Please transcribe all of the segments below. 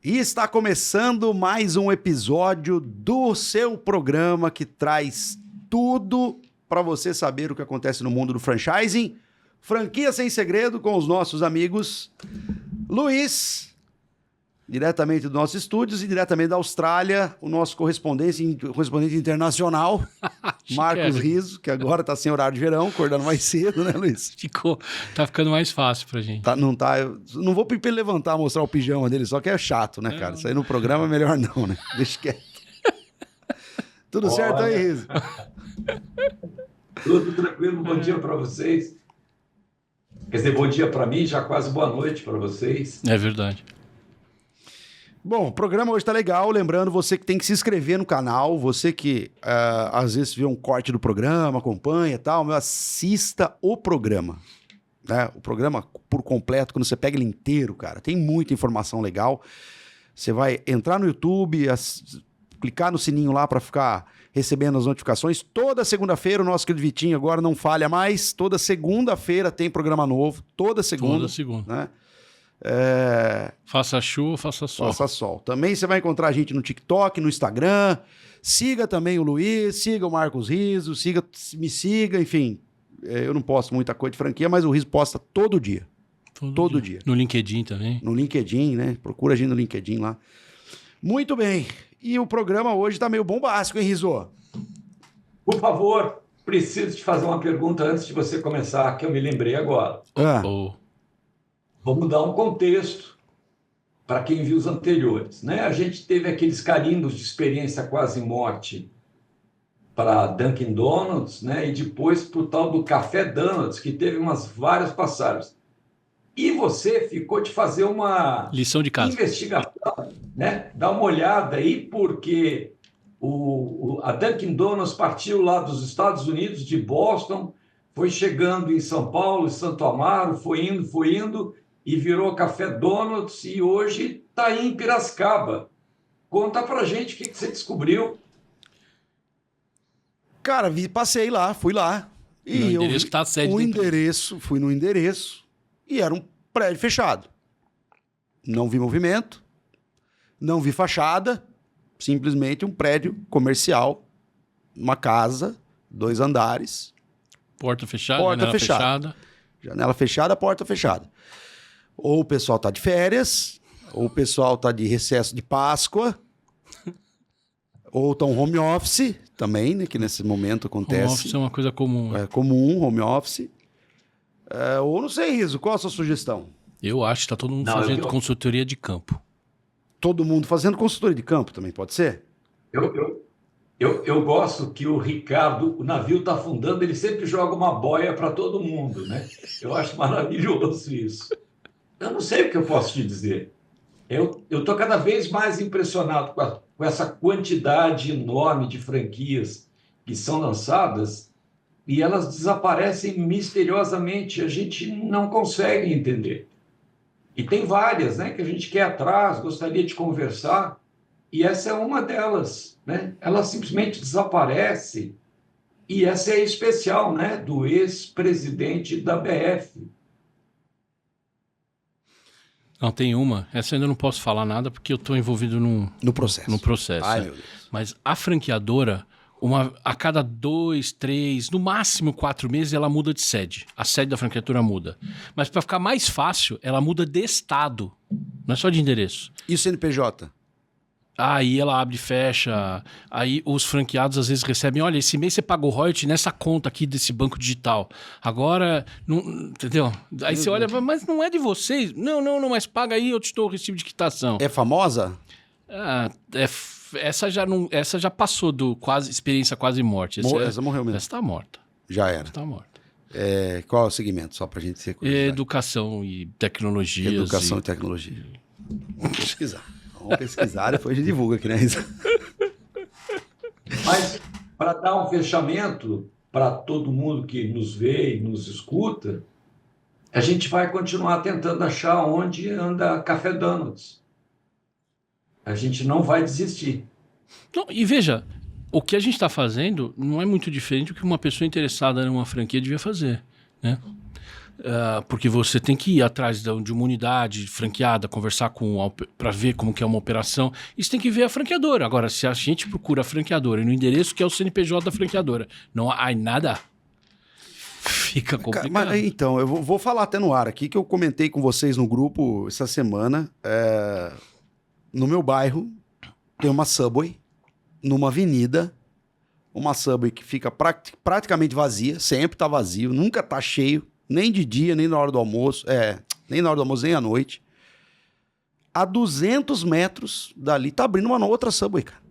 E está começando mais um episódio do seu programa que traz tudo para você saber o que acontece no mundo do franchising. Franquia Sem Segredo com os nossos amigos Luiz, diretamente dos nossos estúdios, e diretamente da Austrália, o nosso correspondente internacional, Marcos Riso, que agora está sem horário de verão, acordando mais cedo, né, Luiz? Tá ficando mais fácil pra gente. Eu não vou pedir pra ele levantar, mostrar o pijama dele, só que é chato, né, cara? Isso aí no programa é melhor não, né? Deixa quieto. Tudo certo aí, Riso? Tudo tranquilo, bom dia para vocês. Quer dizer, bom dia para mim, já quase boa noite para vocês. É verdade. Bom, o programa hoje tá legal, lembrando você que tem que se inscrever no canal, você que às vezes vê um corte do programa, acompanha e tal, assista o programa, né? O programa por completo, quando você pega ele inteiro, cara, tem muita informação legal. Você vai entrar no YouTube, clicar no sininho lá para ficar recebendo as notificações. Toda segunda-feira, o nosso querido Vitinho agora não falha mais, toda segunda-feira tem programa novo, toda segunda. Né? Faça chuva, faça sol. Faça sol. Também você vai encontrar a gente no TikTok, no Instagram. Siga também o Luiz, siga o Marcos Riso, me siga, enfim. Eu não posto muita coisa de franquia, mas o Riso posta todo dia. Todo dia. No LinkedIn também. No LinkedIn, né? Procura a gente no LinkedIn lá. Muito bem. E o programa hoje tá meio bombástico, hein, Riso? Por favor, preciso te fazer uma pergunta antes de você começar, que eu me lembrei agora. Vamos dar um contexto para quem viu os anteriores, né? A gente teve aqueles carimbos de experiência quase morte para Dunkin' Donuts, né? E depois para o tal do Café Donuts, que teve várias passagens. E você ficou de fazer uma lição de casa, investigação, né? Dá uma olhada aí, porque a Dunkin' Donuts partiu lá dos Estados Unidos, de Boston, foi chegando em São Paulo, em Santo Amaro, foi indo, e virou Café Donuts, e hoje está aí em Piracicaba. Conta pra gente o que você descobriu. Cara, passei lá, fui lá. E no endereço que tá a sede. Fui no endereço, e era um prédio fechado. Não vi movimento, não vi fachada, simplesmente um prédio comercial, uma casa, 2 andares. Porta fechada, janela fechada. Janela fechada, porta fechada. Ou o pessoal tá de férias, ou o pessoal tá de recesso de Páscoa, ou tá um home office também, né, que nesse momento acontece. Home office é uma coisa comum. É comum, home office. Ou não sei, Riso, qual a sua sugestão? Eu acho que tá todo mundo fazendo consultoria de campo. Todo mundo fazendo consultoria de campo também, pode ser? Eu gosto que o Ricardo, o navio está afundando, ele sempre joga uma boia para todo mundo, né? Eu acho maravilhoso isso. Eu não sei o que eu posso te dizer. Eu estou cada vez mais impressionado com essa quantidade enorme de franquias que são lançadas e elas desaparecem misteriosamente. A gente não consegue entender. E tem várias, né, que a gente quer atrás, gostaria de conversar, e essa é uma delas, né? Ela simplesmente desaparece, e essa é especial, né, do ex-presidente da BF. Não, tem uma. Essa eu ainda não posso falar nada porque eu estou envolvido no processo. Ai, né? meu Deus. Mas a franqueadora, a cada 2, 3, no máximo 4 meses, ela muda de sede. A sede da franqueadora muda. Mas para ficar mais fácil, ela muda de estado. Não é só de endereço. E o CNPJ? Aí ela abre e fecha. Aí os franqueados às vezes recebem: olha, esse mês você pagou royalty nessa conta aqui desse banco digital. Agora, não, entendeu? Aí você olha, mas não é de vocês? Não, mas paga aí, eu te dou o recibo de quitação. É famosa? Essa já passou do experiência quase morte. Essa morreu mesmo. Essa tá morta. Já era. Essa tá morta. Qual é o segmento, só pra gente ser curiosidade? Educação e tecnologia. Educação e tecnologia. Vamos pesquisar, depois a gente divulga aqui, né, Risa? Mas, para dar um fechamento para todo mundo que nos vê e nos escuta, a gente vai continuar tentando achar onde anda Café Donuts. A gente não vai desistir. Não, e veja, o que a gente está fazendo não é muito diferente do que uma pessoa interessada numa franquia devia fazer, né? porque você tem que ir atrás de uma unidade franqueada, conversar para ver como que é uma operação. Isso tem que ver a franqueadora. Agora, se a gente procura a franqueadora e no endereço que é o CNPJ da franqueadora, não há nada, fica complicado. Mas, então, eu vou falar até no ar aqui, que eu comentei com vocês no grupo essa semana. No meu bairro tem uma Subway, numa avenida, uma Subway que fica praticamente vazia, sempre tá vazio, nunca tá cheio, nem de dia, nem na hora do almoço, nem na hora do almoço, nem à noite. A 200 metros dali tá abrindo uma outra Subway, cara.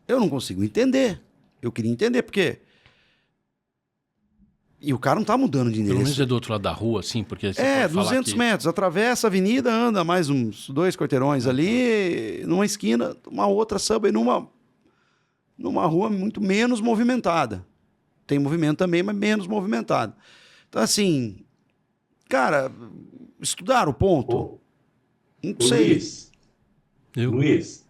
Eu não consigo entender. Eu queria entender, porque... E o cara não tá mudando de endereço. Pelo menos é do outro lado da rua, assim, porque... Você pode 200 metros, atravessa a avenida, anda mais uns 2 quarteirões ali, numa esquina, uma outra Subway, numa rua muito menos movimentada. Tem movimento também, mas menos movimentado. Então, assim, cara, estudaram o ponto? Não sei. Luiz,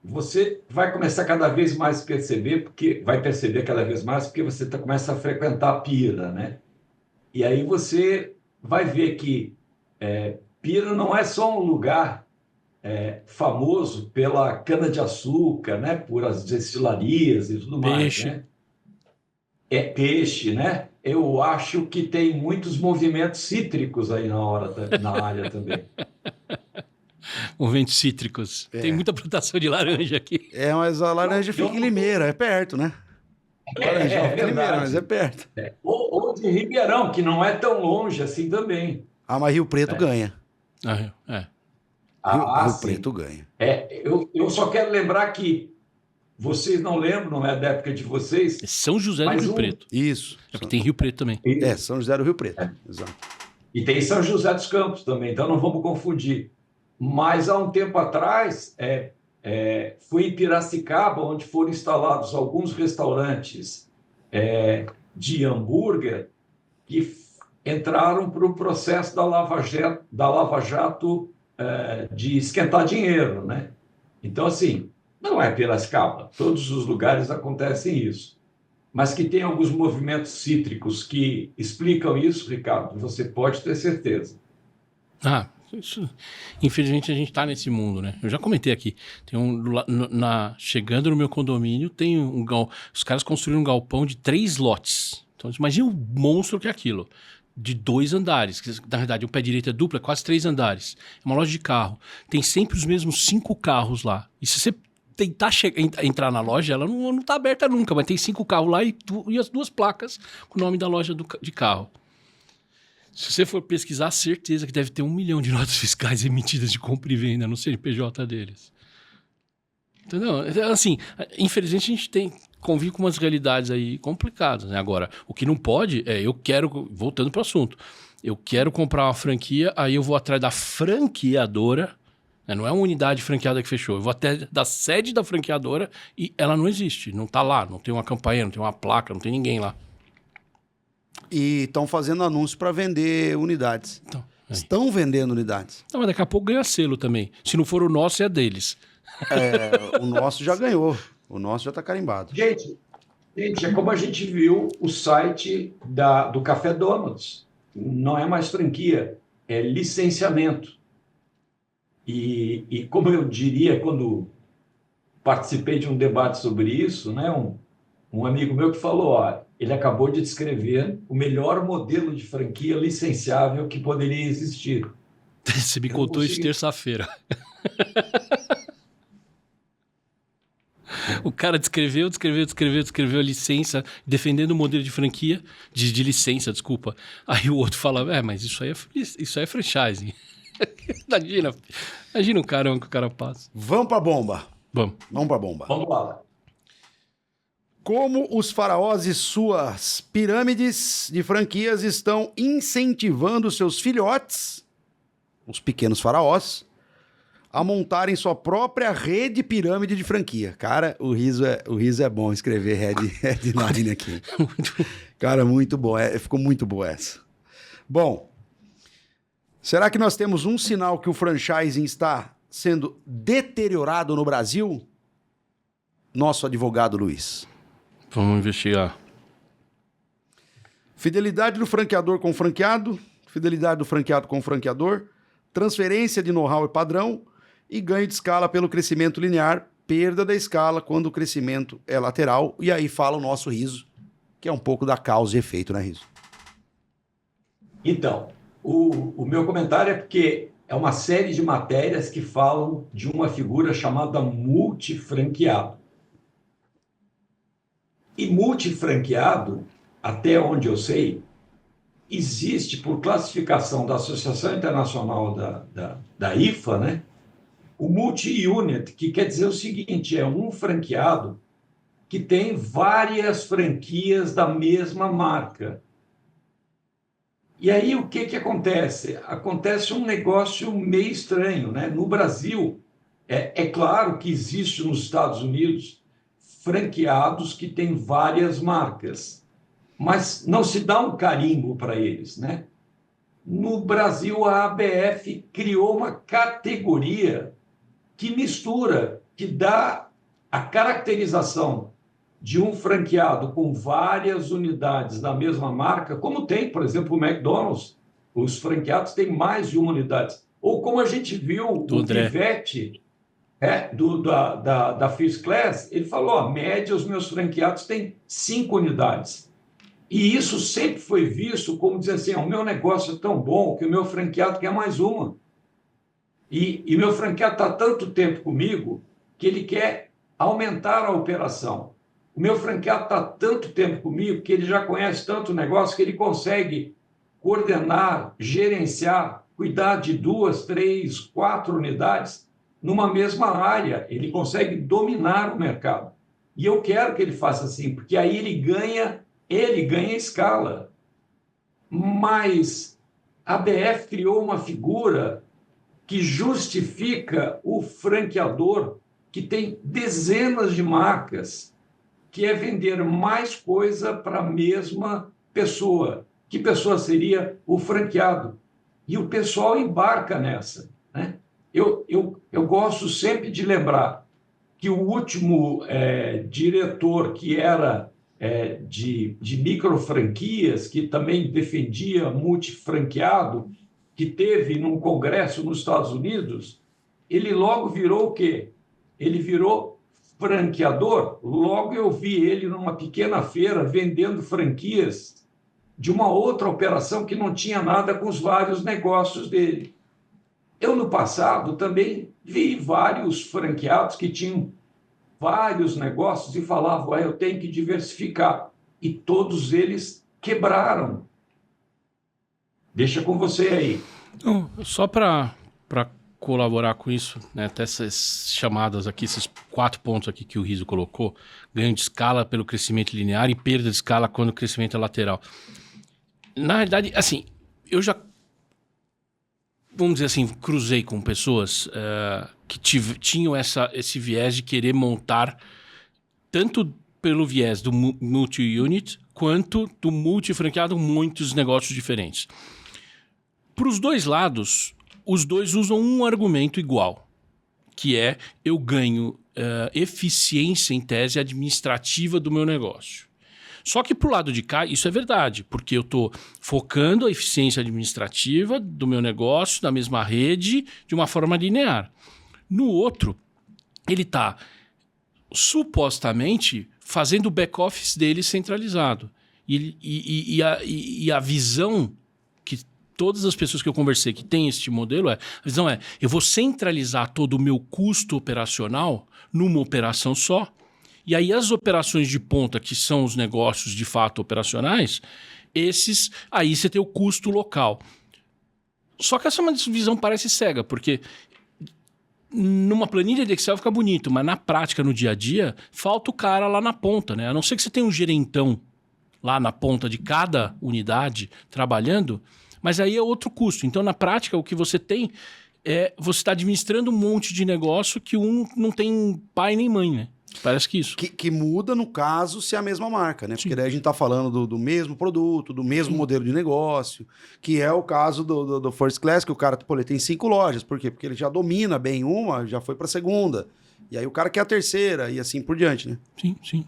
você vai começar cada vez mais a perceber, porque você começa a frequentar a Pira, né? E aí você vai ver que Pira não é só um lugar famoso pela cana-de-açúcar, né? Por as destilarias e tudo mais, né? É peixe, né? Eu acho que tem muitos movimentos cítricos aí na área também. Movimentos cítricos. Tem muita plantação de laranja aqui. Mas a laranja fica em Limeira, é perto, né? Laranjal fica em Limeira, mas é perto. Ou de Ribeirão, que não é tão longe assim também. Mas Rio Preto ganha. Rio Preto ganha. Eu só quero lembrar que vocês não lembram, não é da época de vocês. São José do Rio Preto. Isso. Porque tem Rio Preto também. São José do Rio Preto. Exato. E tem São José dos Campos também, então não vamos confundir. Mas há um tempo atrás, fui em Piracicaba, onde foram instalados alguns restaurantes de hambúrguer que entraram para o processo da Lava Jato de esquentar dinheiro, né? Então, assim, não é Piracicaba, todos os lugares acontecem isso. Mas que tem alguns movimentos cítricos que explicam isso, Ricardo, você pode ter certeza. Isso, infelizmente a gente tá nesse mundo, né? Eu já comentei aqui. Tem chegando no meu condomínio, tem os caras construíram um galpão de 3 lotes. Então, imagina o monstro que é aquilo. De 2 andares. Que, na verdade, o pé direito é duplo, é quase 3 andares. É uma loja de carro. Tem sempre os mesmos 5 carros lá. E se você tentar entrar na loja, ela não tá aberta nunca, mas tem 5 carros lá e as 2 placas com o nome da loja de carro. Se você for pesquisar, certeza que deve ter 1 milhão de notas fiscais emitidas de compra e venda no CNPJ deles. Entendeu? Assim, infelizmente a gente convive com umas realidades aí complicadas, né? Agora, o que não pode voltando para o assunto, eu quero comprar uma franquia, aí eu vou atrás da franqueadora, né? Não é uma unidade franqueada que fechou, eu vou até da sede da franqueadora e ela não existe, não tá lá, não tem uma campanha, não tem uma placa, não tem ninguém lá. E estão fazendo anúncio para vender unidades. Estão vendendo unidades. Não, mas daqui a pouco ganha selo também. Se não for o nosso, é deles. O nosso já ganhou. O nosso já está carimbado. Gente, é como a gente viu o site do Café Donuts. Não é mais franquia, é licenciamento. E como eu diria quando participei de um debate sobre isso, né, um amigo meu que falou, ele acabou de descrever o melhor modelo de franquia licenciável que poderia existir. Você me contou isso terça-feira. O cara descreveu a licença, defendendo o modelo de franquia, de licença, desculpa. Aí o outro fala, mas isso aí é franchising. Imagina o caramba que o cara passa. Vamos pra bomba. Vamos pra bomba. Vamos lá. Como os faraós e suas pirâmides de franquias estão incentivando seus filhotes, os pequenos faraós, a montarem sua própria rede pirâmide de franquia. Cara, o riso é bom escrever headline aqui. Cara, muito bom. Ficou muito boa essa. Bom, será que nós temos um sinal que o franchising está sendo deteriorado no Brasil? Nosso advogado Luiz. Vamos investigar. Fidelidade do franqueador com o franqueado, fidelidade do franqueado com o franqueador, transferência de know-how e padrão e ganho de escala pelo crescimento linear, perda da escala quando o crescimento é lateral. E aí fala o nosso Riso, que é um pouco da causa e efeito, né, Riso? Então, o meu comentário é porque é uma série de matérias que falam de uma figura chamada multifranqueado. E multifranqueado, até onde eu sei, existe por classificação da Associação Internacional da IFA, né? O multi-unit, que quer dizer o seguinte, é um franqueado que tem várias franquias da mesma marca. E aí o que acontece? Acontece um negócio meio estranho, né? No Brasil, é claro que existe nos Estados Unidos franqueados que têm várias marcas, mas não se dá um carimbo para eles, né? No Brasil, a ABF criou uma categoria que mistura, que dá a caracterização de um franqueado com várias unidades da mesma marca, como tem, por exemplo, o McDonald's, os franqueados têm mais de uma unidade. Ou como a gente viu o Pivete, da First Class, ele falou, a média, os meus franqueados têm 5 unidades. E isso sempre foi visto como dizer assim, o meu negócio é tão bom que o meu franqueado quer mais uma. E meu franqueado está há tanto tempo comigo que ele quer aumentar a operação. O meu franqueado está há tanto tempo comigo que ele já conhece tanto o negócio que ele consegue coordenar, gerenciar, cuidar de 2, 3, 4 unidades numa mesma área. Ele consegue dominar o mercado. E eu quero que ele faça assim, porque aí ele ganha escala. Mas a BF criou uma figura que justifica o franqueador que tem dezenas de marcas, que é vender mais coisa para a mesma pessoa. Que pessoa seria o franqueado? E o pessoal embarca nessa, né? Eu gosto sempre de lembrar que o último diretor que era de microfranquias, que também defendia multifranqueado, que teve num congresso nos Estados Unidos, ele logo virou o quê? Ele virou franqueador. Logo eu vi ele numa pequena feira vendendo franquias de uma outra operação que não tinha nada com os vários negócios dele. Eu, no passado, também vi vários franqueados que tinham vários negócios e falavam, eu tenho que diversificar. E todos eles quebraram. Deixa com você aí. Não, só para colaborar com isso, né, até essas chamadas aqui, esses 4 pontos aqui que o Riso colocou, ganho de escala pelo crescimento linear e perda de escala quando o crescimento é lateral. Na realidade, assim, eu já, vamos dizer assim, cruzei com pessoas que tinham esse viés de querer montar tanto pelo viés do multi-unit quanto do multi-franqueado muitos negócios diferentes. Para os dois lados, os dois usam um argumento igual, que é eu ganho eficiência em tese administrativa do meu negócio. Só que para o lado de cá, isso é verdade, porque eu estou focando a eficiência administrativa do meu negócio na mesma rede de uma forma linear. No outro, ele está supostamente fazendo o back-office dele centralizado. E a visão que todas as pessoas que eu conversei que têm este modelo a visão é, eu vou centralizar todo o meu custo operacional numa operação só, e aí as operações de ponta, que são os negócios de fato operacionais, esses, aí você tem o custo local. Só que essa é uma visão parece cega, porque numa planilha de Excel fica bonito, mas na prática, no dia a dia, falta o cara lá na ponta, né? A não ser que você tenha um gerentão lá na ponta de cada unidade trabalhando, mas aí é outro custo. Então, na prática, o que você tem é você está administrando um monte de negócio que um não tem pai nem mãe, né? Parece que isso. Que muda, no caso, se é a mesma marca, né? Porque daí a gente tá falando do mesmo produto, do mesmo modelo de negócio, que é o caso do First Class, que o cara, pô, ele tem 5 lojas. Por quê? Porque ele já domina bem uma, já foi pra segunda. E aí o cara quer a terceira e assim por diante, né? Sim.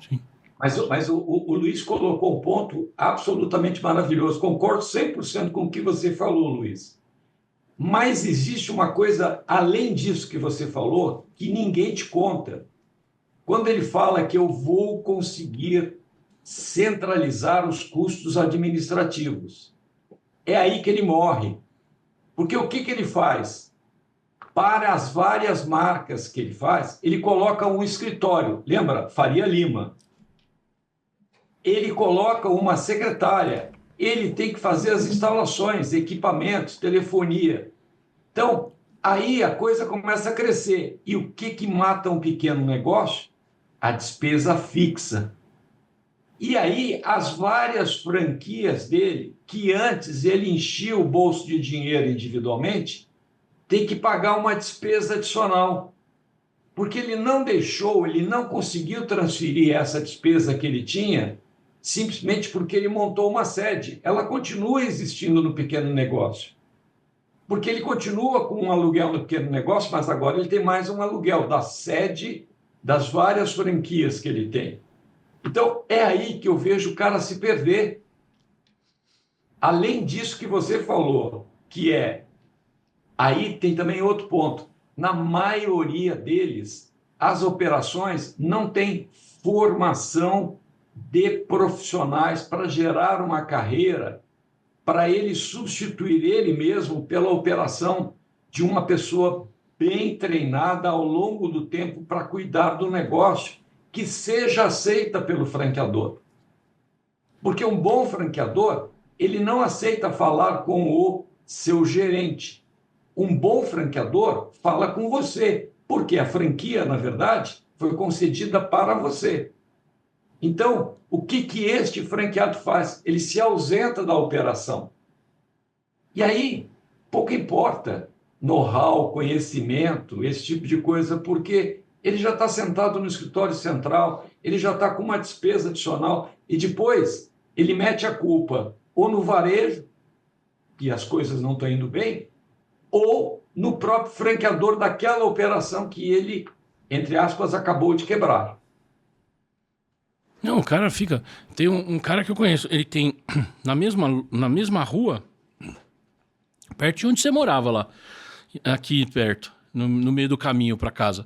Mas o Luiz colocou um ponto absolutamente maravilhoso. Concordo 100% com o que você falou, Luiz. Mas existe uma coisa além disso que você falou que ninguém te conta. Quando ele fala que eu vou conseguir centralizar os custos administrativos, é aí que ele morre. Porque o que ele faz? Para as várias marcas que ele faz, ele coloca um escritório. Lembra? Faria Lima. Ele coloca uma secretária. Ele tem que fazer as instalações, equipamentos, telefonia. Então, aí a coisa começa a crescer. E o que mata um pequeno negócio? A despesa fixa. E aí, as várias franquias dele, que antes ele enchia o bolso de dinheiro individualmente, tem que pagar uma despesa adicional. Porque ele não deixou, ele não conseguiu transferir essa despesa que ele tinha, simplesmente porque ele montou uma sede. Ela continua existindo no pequeno negócio. Porque ele continua com um aluguel no pequeno negócio, mas agora ele tem mais um aluguel da sede das várias franquias que ele tem. Então, é aí que eu vejo o cara se perder. Além disso que você falou, que é... Aí tem também outro ponto. Na maioria deles, as operações não têm formação de profissionais para gerar uma carreira, para ele substituir ele mesmo pela operação de uma pessoa bem treinada ao longo do tempo para cuidar do negócio, que seja aceita pelo franqueador. Porque um bom franqueador, ele não aceita falar com o seu gerente. Um bom franqueador fala com você, porque a franquia, na verdade, foi concedida para você. Então, o que este franqueado faz? Ele se ausenta da operação. E aí, pouco importa know-how, conhecimento, esse tipo de coisa, porque ele já está sentado no escritório central, ele já está com uma despesa adicional, e depois ele mete a culpa ou no varejo, que as coisas não estão indo bem, ou no próprio franqueador daquela operação que ele, entre aspas, acabou de quebrar. Não, o cara fica... Tem um cara que eu conheço, ele tem na mesma rua, perto de onde você morava lá, aqui perto, no meio do caminho para casa.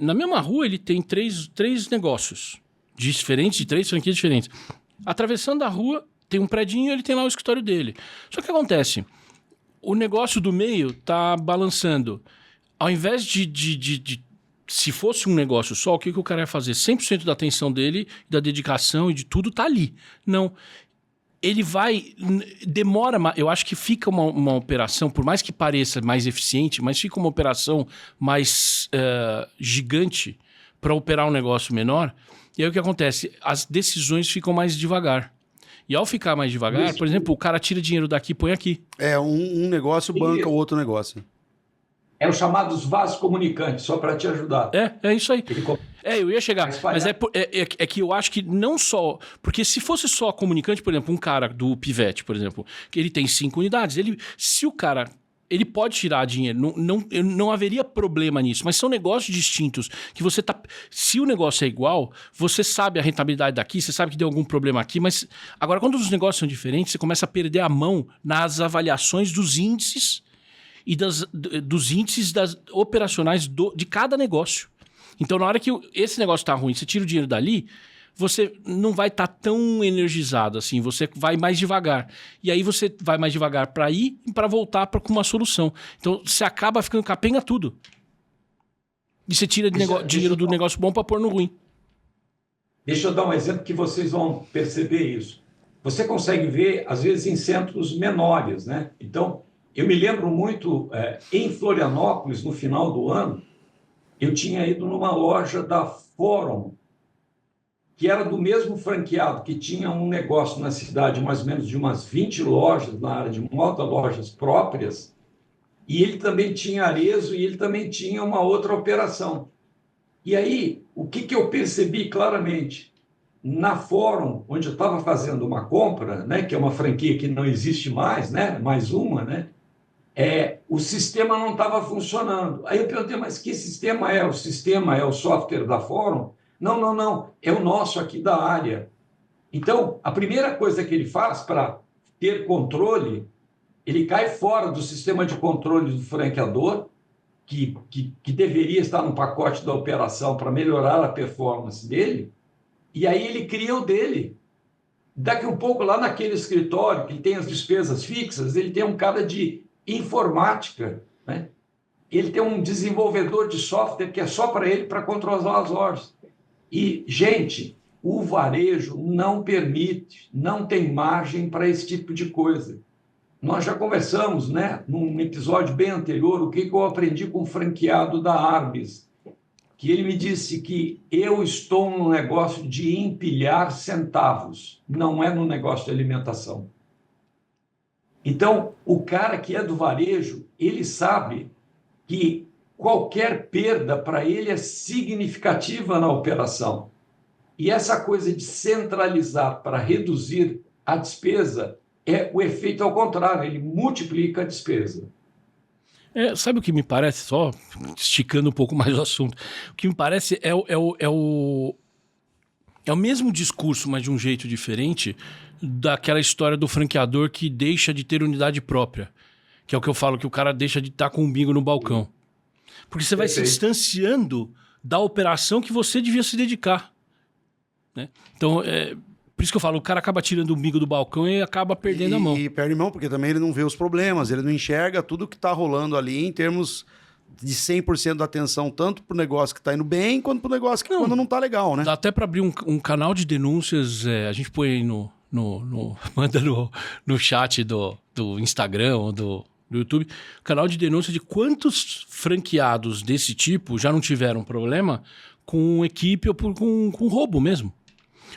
Na mesma rua ele tem três negócios diferentes, de 3 franquias diferentes. Atravessando a rua, tem um predinho e ele tem lá o escritório dele. Só que acontece, o negócio do meio tá balançando. Ao invés de se fosse um negócio só, o que o cara ia fazer? 100% da atenção dele, da dedicação e de tudo tá ali. Não. Ele demora, eu acho que fica uma operação, por mais que pareça mais eficiente, mas fica uma operação mais gigante para operar um negócio menor. E aí o que acontece? As decisões ficam mais devagar. E ao ficar mais devagar, por exemplo, o cara tira dinheiro daqui e põe aqui. Um negócio banca o outro negócio. É os chamados vasos comunicantes, só para te ajudar. É isso aí. Eu ia chegar. Mas é que eu acho que não só... Porque se fosse só comunicante, por exemplo, um cara do Pivete, por exemplo, que ele tem 5 unidades, se o cara... Ele pode tirar dinheiro, não haveria problema nisso, mas são negócios distintos, que você tá... Se o negócio é igual, você sabe a rentabilidade daqui, você sabe que deu algum problema aqui, mas agora quando os negócios são diferentes, você começa a perder a mão nas avaliações dos índices e dos índices operacionais de cada negócio. Então, na hora que esse negócio tá ruim, você tira o dinheiro dali, você não vai estar tão energizado assim, você vai mais devagar. E aí você vai mais devagar para ir e para voltar com uma solução. Então, você acaba ficando capenga tudo. E você tira dinheiro do negócio bom para pôr no ruim. Deixa eu dar um exemplo que vocês vão perceber isso. Você consegue ver, às vezes, em centros menores, né? Então, eu me lembro muito, em Florianópolis, no final do ano, eu tinha ido numa loja da Fórum, que era do mesmo franqueado, que tinha um negócio na cidade, mais ou menos de umas 20 lojas, na área de moda, lojas próprias, e ele também tinha Arezzo e ele também tinha uma outra operação. E aí, o que eu percebi claramente? Na Fórum, onde eu estava fazendo uma compra, né, que é uma franquia que não existe mais, né, mais uma, né, o sistema não estava funcionando. Aí eu perguntei, mas que sistema é? O sistema é o software da Fórum? Não, não, não, é o nosso aqui da área. Então, a primeira coisa que ele faz para ter controle, ele cai fora do sistema de controle do franqueador, que deveria estar no pacote da operação para melhorar a performance dele, e aí ele cria o dele. Daqui um pouco, lá naquele escritório que tem as despesas fixas, ele tem um cara de informática, né? Ele tem um desenvolvedor de software que é só para ele, para controlar as ordens. E, gente, o varejo não permite, não tem margem para esse tipo de coisa. Nós já conversamos, né, num episódio bem anterior, o que eu aprendi com o franqueado da Arbis, que ele me disse que eu estou no negócio de empilhar centavos, não é no negócio de alimentação. Então, o cara que é do varejo, ele sabe que qualquer perda para ele é significativa na operação. E essa coisa de centralizar para reduzir a despesa é o efeito ao contrário, ele multiplica a despesa. Sabe o que me parece, só esticando um pouco mais o assunto, o que me parece é o mesmo discurso, mas de um jeito diferente, daquela história do franqueador que deixa de ter unidade própria, que é o que eu falo, que o cara deixa de estar com o umbigo no balcão. Porque você vai se distanciando da operação que você devia se dedicar. Né? Então, por isso que eu falo, o cara acaba tirando o umbigo do balcão e acaba perdendo a mão. E perde a mão, porque também ele não vê os problemas, ele não enxerga tudo que está rolando ali em termos de 100% da atenção, tanto para o negócio que está indo bem, quanto para o negócio que quando não está legal, né? Dá até para abrir um canal de denúncias, a gente põe aí manda no chat do Instagram ou do YouTube, canal de denúncia de quantos franqueados desse tipo já não tiveram problema com equipe ou com roubo mesmo.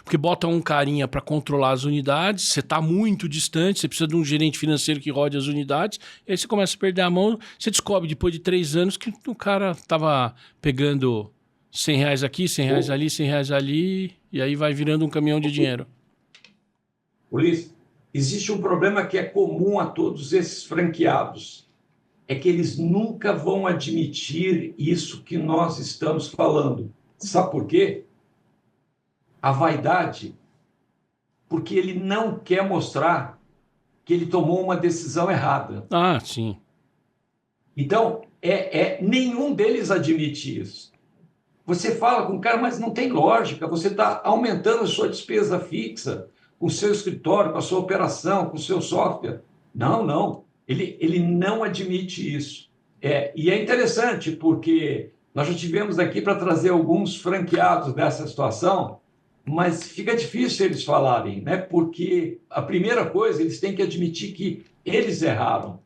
Porque bota um carinha para controlar as unidades, você está muito distante, você precisa de um gerente financeiro que rode as unidades, e aí você começa a perder a mão, você descobre depois de 3 anos que o cara estava pegando R$100 aqui, R$100 ali, R$100 ali, e aí vai virando um caminhão de dinheiro. Ulisses, existe um problema que é comum a todos esses franqueados, é que eles nunca vão admitir isso que nós estamos falando. Sabe por quê? A vaidade, porque ele não quer mostrar que ele tomou uma decisão errada. Ah, sim. Então, nenhum deles admite isso. Você fala com o cara, mas não tem lógica, você está aumentando a sua despesa fixa, com o seu escritório, com a sua operação, com o seu software. Não, não. Ele não admite isso. E é interessante, porque nós já tivemos aqui para trazer alguns franqueados dessa situação, mas fica difícil eles falarem, né? Porque a primeira coisa, eles têm que admitir que eles erraram,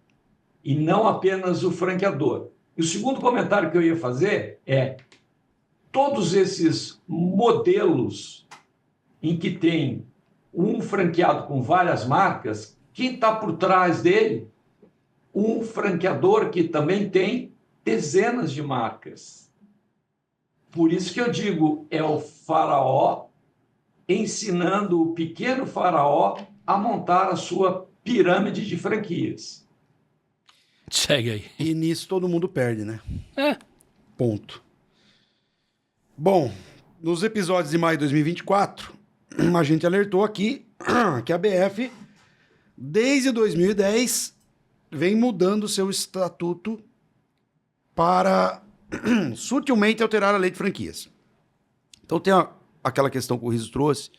e não apenas o franqueador. E o segundo comentário que eu ia fazer é: todos esses modelos em que tem um franqueado com várias marcas, quem está por trás dele? Um franqueador que também tem dezenas de marcas. Por isso que eu digo, é o faraó ensinando o pequeno faraó a montar a sua pirâmide de franquias. Segue aí. E nisso todo mundo perde, né? Ponto. Bom, nos episódios de maio de 2024, a gente alertou aqui que a BF, desde 2010, vem mudando seu estatuto para sutilmente alterar a lei de franquias. Então tem aquela questão que o Riso trouxe,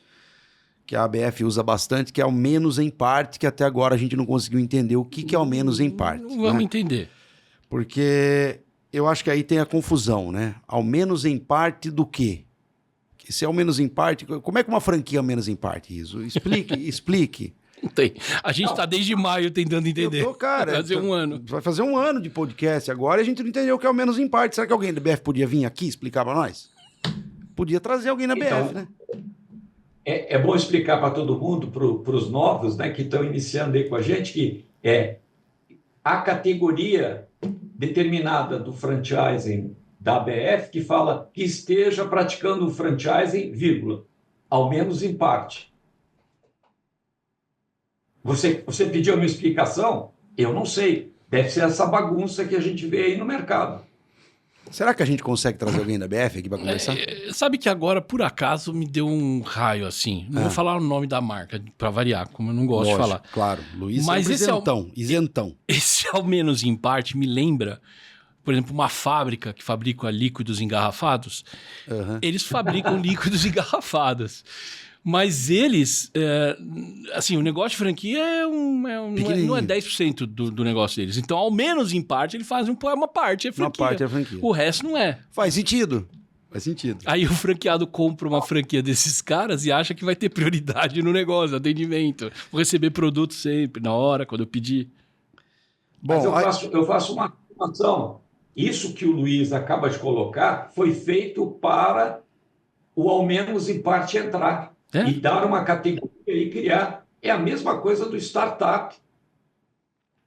que a ABF usa bastante, que é o menos em parte, que até agora a gente não conseguiu entender o que é o menos em parte. Vamos entender. Porque eu acho que aí tem a confusão, né? Ao menos em parte do quê? Se é o menos em parte... Como é que uma franquia é o menos em parte, Riso? Explique. Não tem. A gente está desde maio tentando entender. Cara, vai fazer um ano. Vai fazer um ano de podcast agora e a gente não entendeu o que é o menos em parte. Será que alguém da BF podia vir aqui explicar para nós? Podia trazer alguém na BF, né? É bom explicar para todo mundo, para os novos, né, que estão iniciando aí com a gente, que a categoria determinada do franchising da BF que fala que esteja praticando o franchising, vírgula, ao menos em parte. Você pediu uma explicação? Eu não sei. Deve ser essa bagunça que a gente vê aí no mercado. Será que a gente consegue trazer alguém da BF aqui para conversar? Sabe que agora, por acaso, me deu um raio assim. Não vou falar o nome da marca, para variar, como eu não gosto de falar. Claro, Luiz mas esse isentão. Esse, ao menos em parte, me lembra, por exemplo, uma fábrica que fabrica líquidos engarrafados. Eles fabricam líquidos engarrafados. Mas eles, assim, o negócio de franquia não é 10% do negócio deles. Então, ao menos em parte, ele faz uma parte, é franquia. Uma parte é franquia. O resto não é. Faz sentido. Aí o franqueado compra uma franquia desses caras e acha que vai ter prioridade no negócio, atendimento. Vou receber produto sempre, na hora, quando eu pedir. Bom, mas eu faço uma afirmação. Isso que o Luiz acaba de colocar foi feito para o ao menos em parte entrar. E dar uma categoria e criar. É a mesma coisa do startup.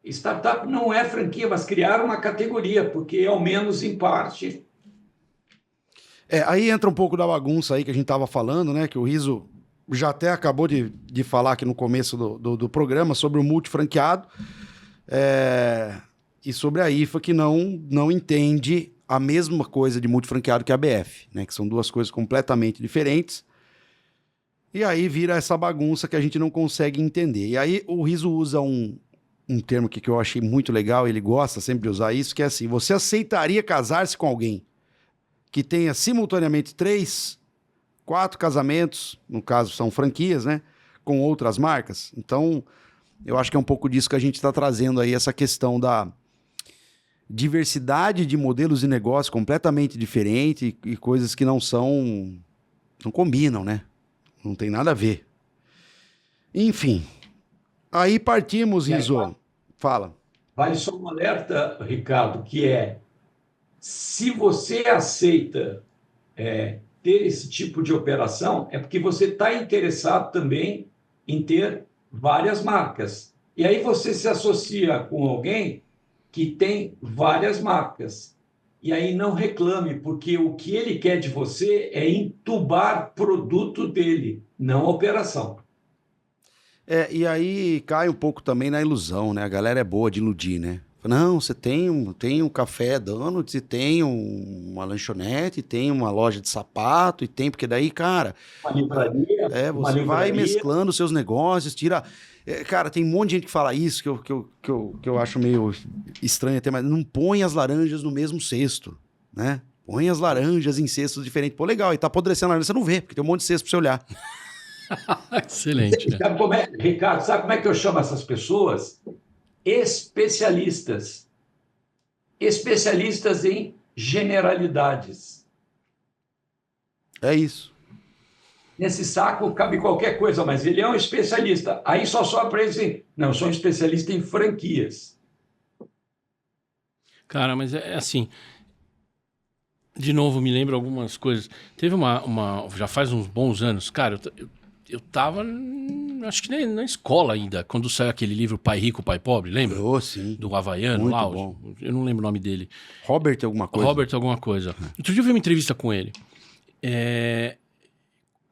Startup não é franquia, mas criar uma categoria, porque ao menos em parte. Aí entra um pouco da bagunça aí que a gente estava falando, né? Que o Riso já até acabou de falar aqui no começo do programa sobre o multifranqueado e sobre a IFA que não entende a mesma coisa de multifranqueado que a BF, né? Que são duas coisas completamente diferentes. E aí vira essa bagunça que a gente não consegue entender. E aí o Riso usa um termo que eu achei muito legal, ele gosta sempre de usar isso, que é assim: você aceitaria casar-se com alguém que tenha simultaneamente 3, 4 casamentos, no caso são franquias, né, com outras marcas? Então, eu acho que é um pouco disso que a gente está trazendo aí, essa questão da diversidade de modelos de negócio completamente diferente e coisas que não combinam, né? Não tem nada a ver. Enfim. Aí partimos, Riso. Fala. Vale só um alerta, Ricardo, que se você aceita ter esse tipo de operação, é porque você está interessado também em ter várias marcas. E aí você se associa com alguém que tem várias marcas. E aí não reclame, porque o que ele quer de você é entubar produto dele, não a operação. E aí cai um pouco também na ilusão, né? A galera é boa de iludir, né? Não, você tem um café Donuts e tem uma lanchonete, e tem uma loja de sapato, e tem, porque daí, cara... Uma livraria. Você vai mesclando seus negócios, tira... cara, tem um monte de gente que fala isso, que eu acho meio estranho até, mas não põe as laranjas no mesmo cesto, né? Põe as laranjas em cestos diferentes. Pô, legal, e tá apodrecendo a laranja, você não vê, porque tem um monte de cesto pra você olhar. Excelente. Ricardo, sabe como é que eu chamo essas pessoas? Especialistas. Especialistas em generalidades. É isso. Nesse saco cabe qualquer coisa, mas ele é um especialista. Aí só para ele assim, não, eu sou um especialista em franquias. Cara, mas é assim... De novo, me lembra algumas coisas. Teve já faz uns bons anos, cara, eu tava, acho que na escola ainda, quando saiu aquele livro Pai Rico, Pai Pobre, lembra? Sim. Do Havaiano, muito lá. Bom. Eu não lembro o nome dele. Robert alguma coisa. Outro dia eu vi uma entrevista com ele.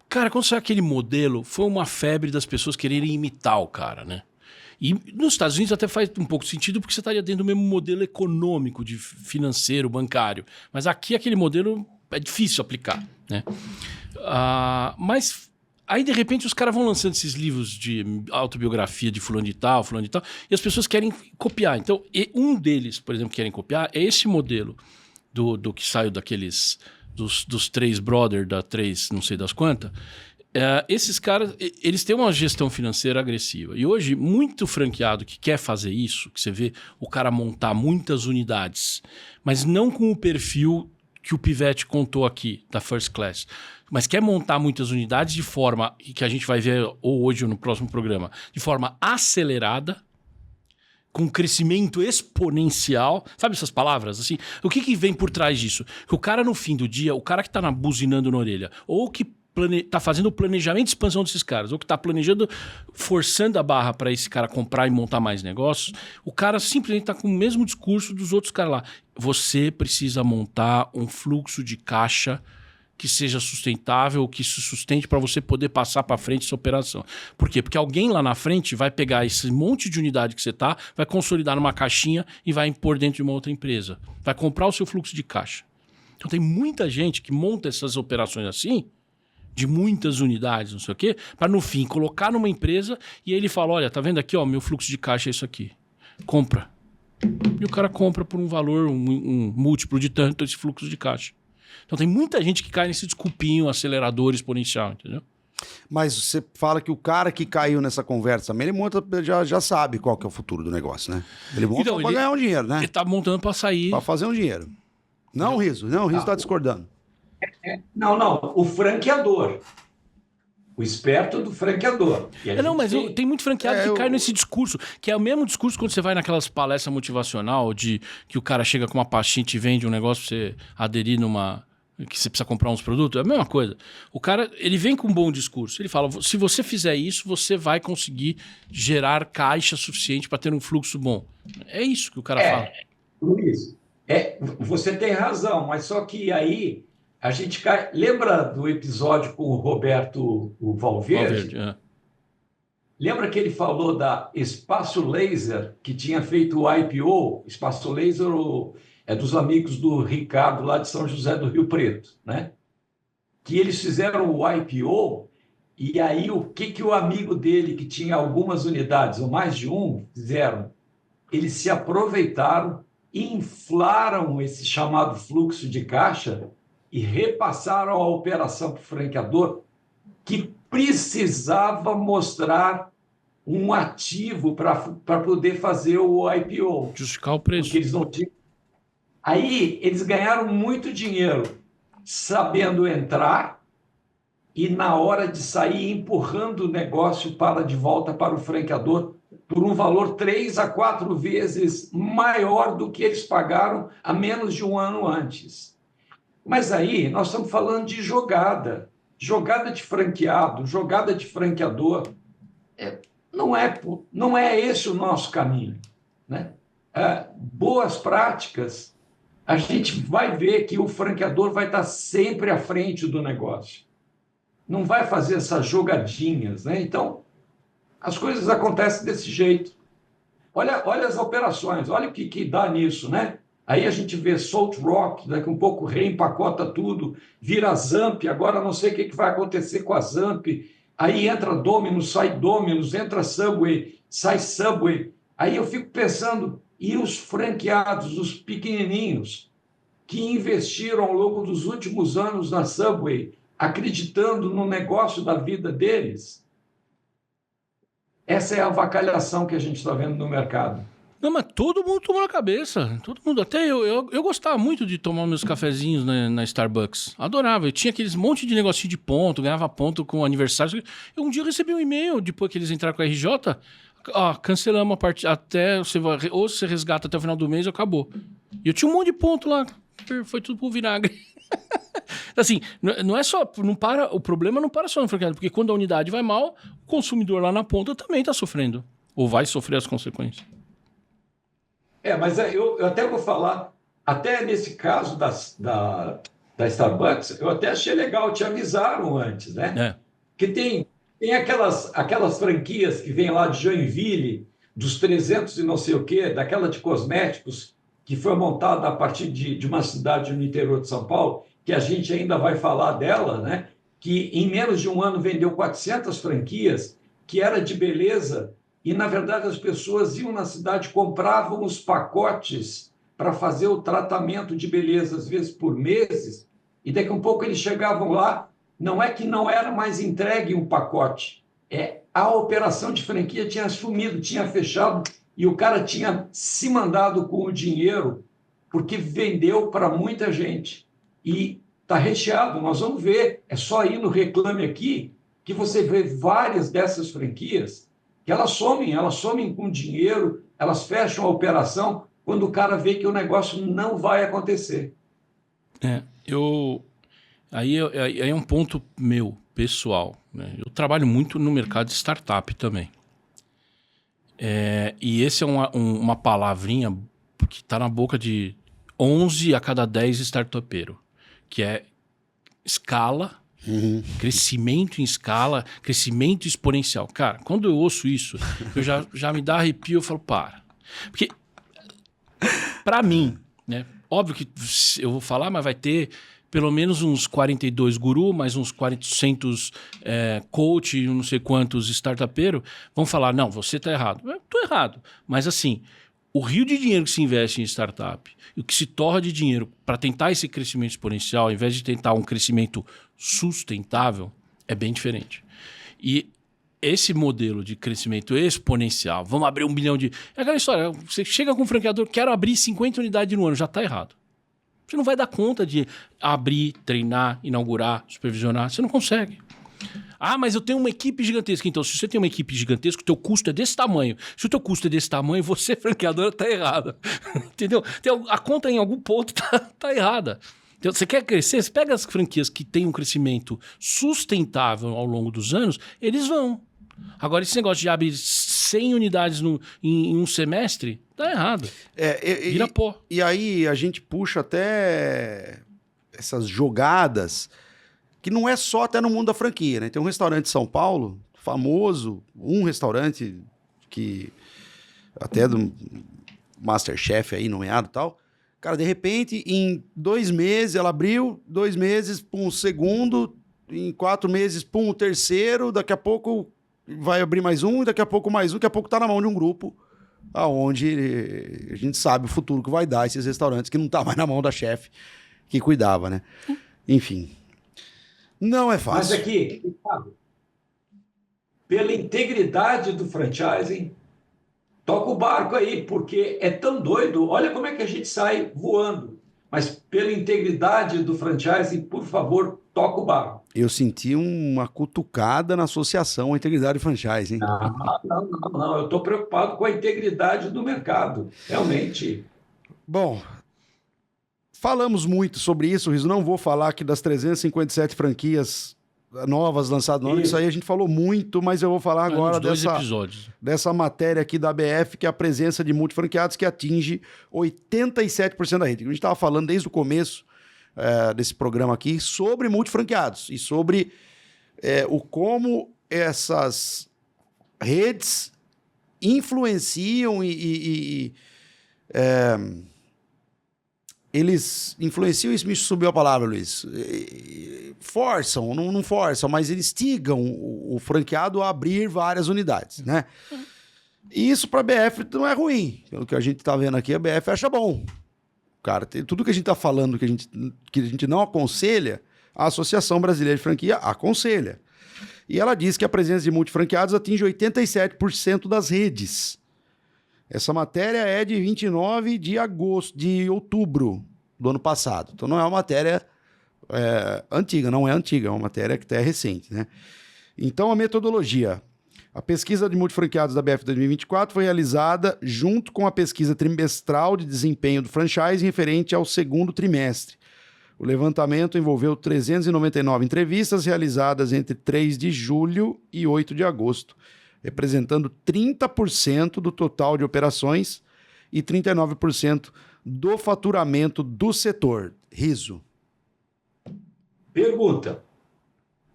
Cara, quando saiu aquele modelo, foi uma febre das pessoas quererem imitar o cara, né? E nos Estados Unidos até faz um pouco de sentido porque você estaria dentro do mesmo modelo econômico, de financeiro, bancário. Mas aqui aquele modelo é difícil aplicar, né? Mas aí, de repente, os caras vão lançando esses livros de autobiografia de fulano de tal, e as pessoas querem copiar. Então, um deles, por exemplo, que querem copiar é esse modelo do que saiu daqueles... Dos 3 brothers, da 3 não sei das quantas. Esses caras, eles têm uma gestão financeira agressiva. E hoje, muito franqueado que quer fazer isso, que você vê o cara montar muitas unidades, mas não com o perfil que o Pivete contou aqui, da First Class, mas quer montar muitas unidades de forma, que a gente vai ver ou hoje ou no próximo programa, de forma acelerada, com crescimento exponencial. Sabe essas palavras? Assim, o que vem por trás disso? Que o cara, no fim do dia, o cara que tá buzinando na orelha, ou que tá fazendo o planejamento de expansão desses caras, ou que tá planejando, forçando a barra para esse cara comprar e montar mais negócios, o cara simplesmente tá com o mesmo discurso dos outros caras lá. Você precisa montar um fluxo de caixa que seja sustentável, que se sustente para você poder passar para frente essa operação. Por quê? Porque alguém lá na frente vai pegar esse monte de unidade que você vai consolidar numa caixinha e vai impor dentro de uma outra empresa. Vai comprar o seu fluxo de caixa. Então tem muita gente que monta essas operações assim, de muitas unidades, não sei o quê, para no fim colocar numa empresa e aí ele fala, olha, tá vendo aqui, ó, meu fluxo de caixa é isso aqui. Compra. E o cara compra por um valor, um múltiplo de tanto esse fluxo de caixa. Então tem muita gente que cai nesse desculpinho acelerador exponencial, entendeu? Mas você fala que o cara que caiu nessa conversa também, ele monta, já sabe qual que é o futuro do negócio, né? Ele monta Então, pra ganhar um dinheiro, né? Ele tá montando para sair. Pra fazer um dinheiro. Não, Riso. Não, o Riso tá discordando. Não, o franqueador. O esperto do franqueador. Não, mas tem muito franqueado que cai nesse discurso, que é o mesmo discurso quando você vai naquelas palestras motivacional de que o cara chega com uma pastinha e te vende um negócio pra você aderir que você precisa comprar uns produtos, é a mesma coisa. O cara, ele vem com um bom discurso, ele fala, se você fizer isso, você vai conseguir gerar caixa suficiente para ter um fluxo bom. É isso que o cara fala. Luiz, você tem razão, mas só que aí a gente cai... Lembra do episódio com o Roberto Valverde? Lembra que ele falou da Espaço Laser, que tinha feito o IPO? Espaço Laser é dos amigos do Ricardo, lá de São José do Rio Preto, né? Que eles fizeram o IPO, e aí o que o amigo dele, que tinha algumas unidades, ou mais de fizeram? Eles se aproveitaram, inflaram esse chamado fluxo de caixa e repassaram a operação para o franqueador, que precisava mostrar um ativo para poder fazer o IPO. Justificar o preço. Porque eles não tinham. Aí eles ganharam muito dinheiro sabendo entrar e na hora de sair empurrando o negócio de volta para o franqueador por um valor 3 a 4 vezes maior do que eles pagaram há menos de um ano antes. Mas aí nós estamos falando de jogada de franqueado, jogada de franqueador. Não é esse o nosso caminho, né? Boas práticas, a gente vai ver que o franqueador vai estar sempre à frente do negócio. Não vai fazer essas jogadinhas, né? Então, as coisas acontecem desse jeito. Olha as operações, olha o que dá nisso, né? Aí a gente vê Salt Rock, daqui um pouco reempacota tudo, vira Zamp, agora não sei o que vai acontecer com a Zamp. Aí entra Domino's, sai Domino's, entra Subway, sai Subway. Aí eu fico pensando, e os franqueados, os pequenininhos, que investiram ao longo dos últimos anos na Subway, acreditando no negócio da vida deles? Essa é a avacalhação que a gente está vendo no mercado. Não, mas todo mundo tomou na cabeça. Todo mundo. Até eu gostava muito de tomar meus cafezinhos na Starbucks. Adorava. Eu tinha aqueles monte de negocinho de ponto, ganhava ponto com aniversário. Eu um dia recebi um e-mail, depois que eles entraram com a RJ, cancelamos a parte até ou você resgata até o final do mês, acabou. E eu tinha um monte de ponto lá. Foi tudo pro vinagre. Assim, não é só. Não para, o problema não para só no franqueado, porque quando a unidade vai mal, o consumidor lá na ponta também está sofrendo. Ou vai sofrer as consequências. Mas eu até vou falar, até nesse caso da Starbucks, eu até achei legal, te avisaram antes, né? Que tem aquelas franquias que vêm lá de Joinville, dos 300 e não sei o quê, daquela de cosméticos, que foi montada a partir de uma cidade no interior de São Paulo, que a gente ainda vai falar dela, né? Que em menos de um ano vendeu 400 franquias, que era de beleza, e, na verdade, as pessoas iam na cidade, compravam os pacotes para fazer o tratamento de beleza, às vezes por meses, e daqui a um pouco eles chegavam lá, não é que não era mais entregue um pacote, a operação de franquia tinha sumido, tinha fechado, e o cara tinha se mandado com o dinheiro, porque vendeu para muita gente. E está recheado, nós vamos ver, é só ir no Reclame Aqui, que você vê várias dessas franquias, que elas somem com dinheiro, elas fecham a operação quando o cara vê que o negócio não vai acontecer. Aí é um ponto meu, pessoal, né? Eu trabalho muito no mercado de startup também. E esse é uma palavrinha que está na boca de 11 a cada 10 startupeiros, que é escala, crescimento em escala, crescimento exponencial. Cara, quando eu ouço isso, eu já me dá arrepio, eu falo, para. Porque, para mim, né, Óbvio que eu vou falar, mas vai ter pelo menos uns 42 guru, mais uns 400 coach e não sei quantos startupeiros vão falar, não, você está errado. Eu estou errado. Mas assim, o rio de dinheiro que se investe em startup e o que se torra de dinheiro para tentar esse crescimento exponencial, ao invés de tentar um crescimento sustentável, é bem diferente. E esse modelo de crescimento exponencial, vamos abrir 1 bilhão de... É aquela história, você chega com um franqueador, quero abrir 50 unidades no ano, já está errado. Você não vai dar conta de abrir, treinar, inaugurar, supervisionar. Você não consegue. Ah, mas eu tenho uma equipe gigantesca. Então, se você tem uma equipe gigantesca, o teu custo é desse tamanho. Se o teu custo é desse tamanho, você, franqueadora, está errada. Entendeu? A conta em algum ponto tá errada. Então, você quer crescer? Você pega as franquias que têm um crescimento sustentável ao longo dos anos, eles vão. Agora, esse negócio de abrir 100 unidades em um semestre, tá errado. Vira pó. E aí a gente puxa até essas jogadas que não é só até no mundo da franquia, né? Tem um restaurante em São Paulo, famoso, um restaurante que até do Masterchef aí, nomeado e tal. Cara, de repente, em 2 meses, ela abriu, 2 meses, pum, segundo, em 4 meses, pum, o terceiro, daqui a pouco vai abrir mais um, e daqui a pouco mais um, daqui a pouco tá na mão de um grupo aonde a gente sabe o futuro que vai dar esses restaurantes que não tá mais na mão da chefe que cuidava, né? Enfim, não é fácil. Mas aqui, pela integridade do franchising, toca o barco aí, porque é tão doido. Olha como é que a gente sai voando. Mas pela integridade do franchising, por favor, toca o barco. Eu senti uma cutucada na associação à integridade franchise, hein? Não. Eu estou preocupado com a integridade do mercado, realmente. Bom, falamos muito sobre isso, Riso. Não vou falar aqui das 357 franquias novas lançadas no ano. Isso aí a gente falou muito, mas eu vou falar agora dessa matéria aqui da ABF, que é a presença de multifranqueados que atinge 87% da rede. A gente estava falando desde o começo desse programa aqui sobre multifranqueados e sobre o como essas redes influenciam eles influenciam, isso me subiu a palavra, Luiz, forçam, não forçam, mas eles instigam o franqueado a abrir várias unidades, né? E isso para a BF não é ruim. Pelo que a gente está vendo aqui, a BF acha bom. Cara, tudo que a gente está falando que a gente não aconselha, a Associação Brasileira de Franquia aconselha. E ela diz que a presença de multifranqueados atinge 87% das redes. Essa matéria é de 29 de outubro do ano passado. Então não é uma matéria antiga, não é antiga, é uma matéria que até é recente, né? Então a metodologia. A pesquisa de multifranqueados da BF 2024 foi realizada junto com a pesquisa trimestral de desempenho do franchise referente ao segundo trimestre. O levantamento envolveu 399 entrevistas realizadas entre 3 de julho e 8 de agosto, representando 30% do total de operações e 39% do faturamento do setor. Riso. Pergunta.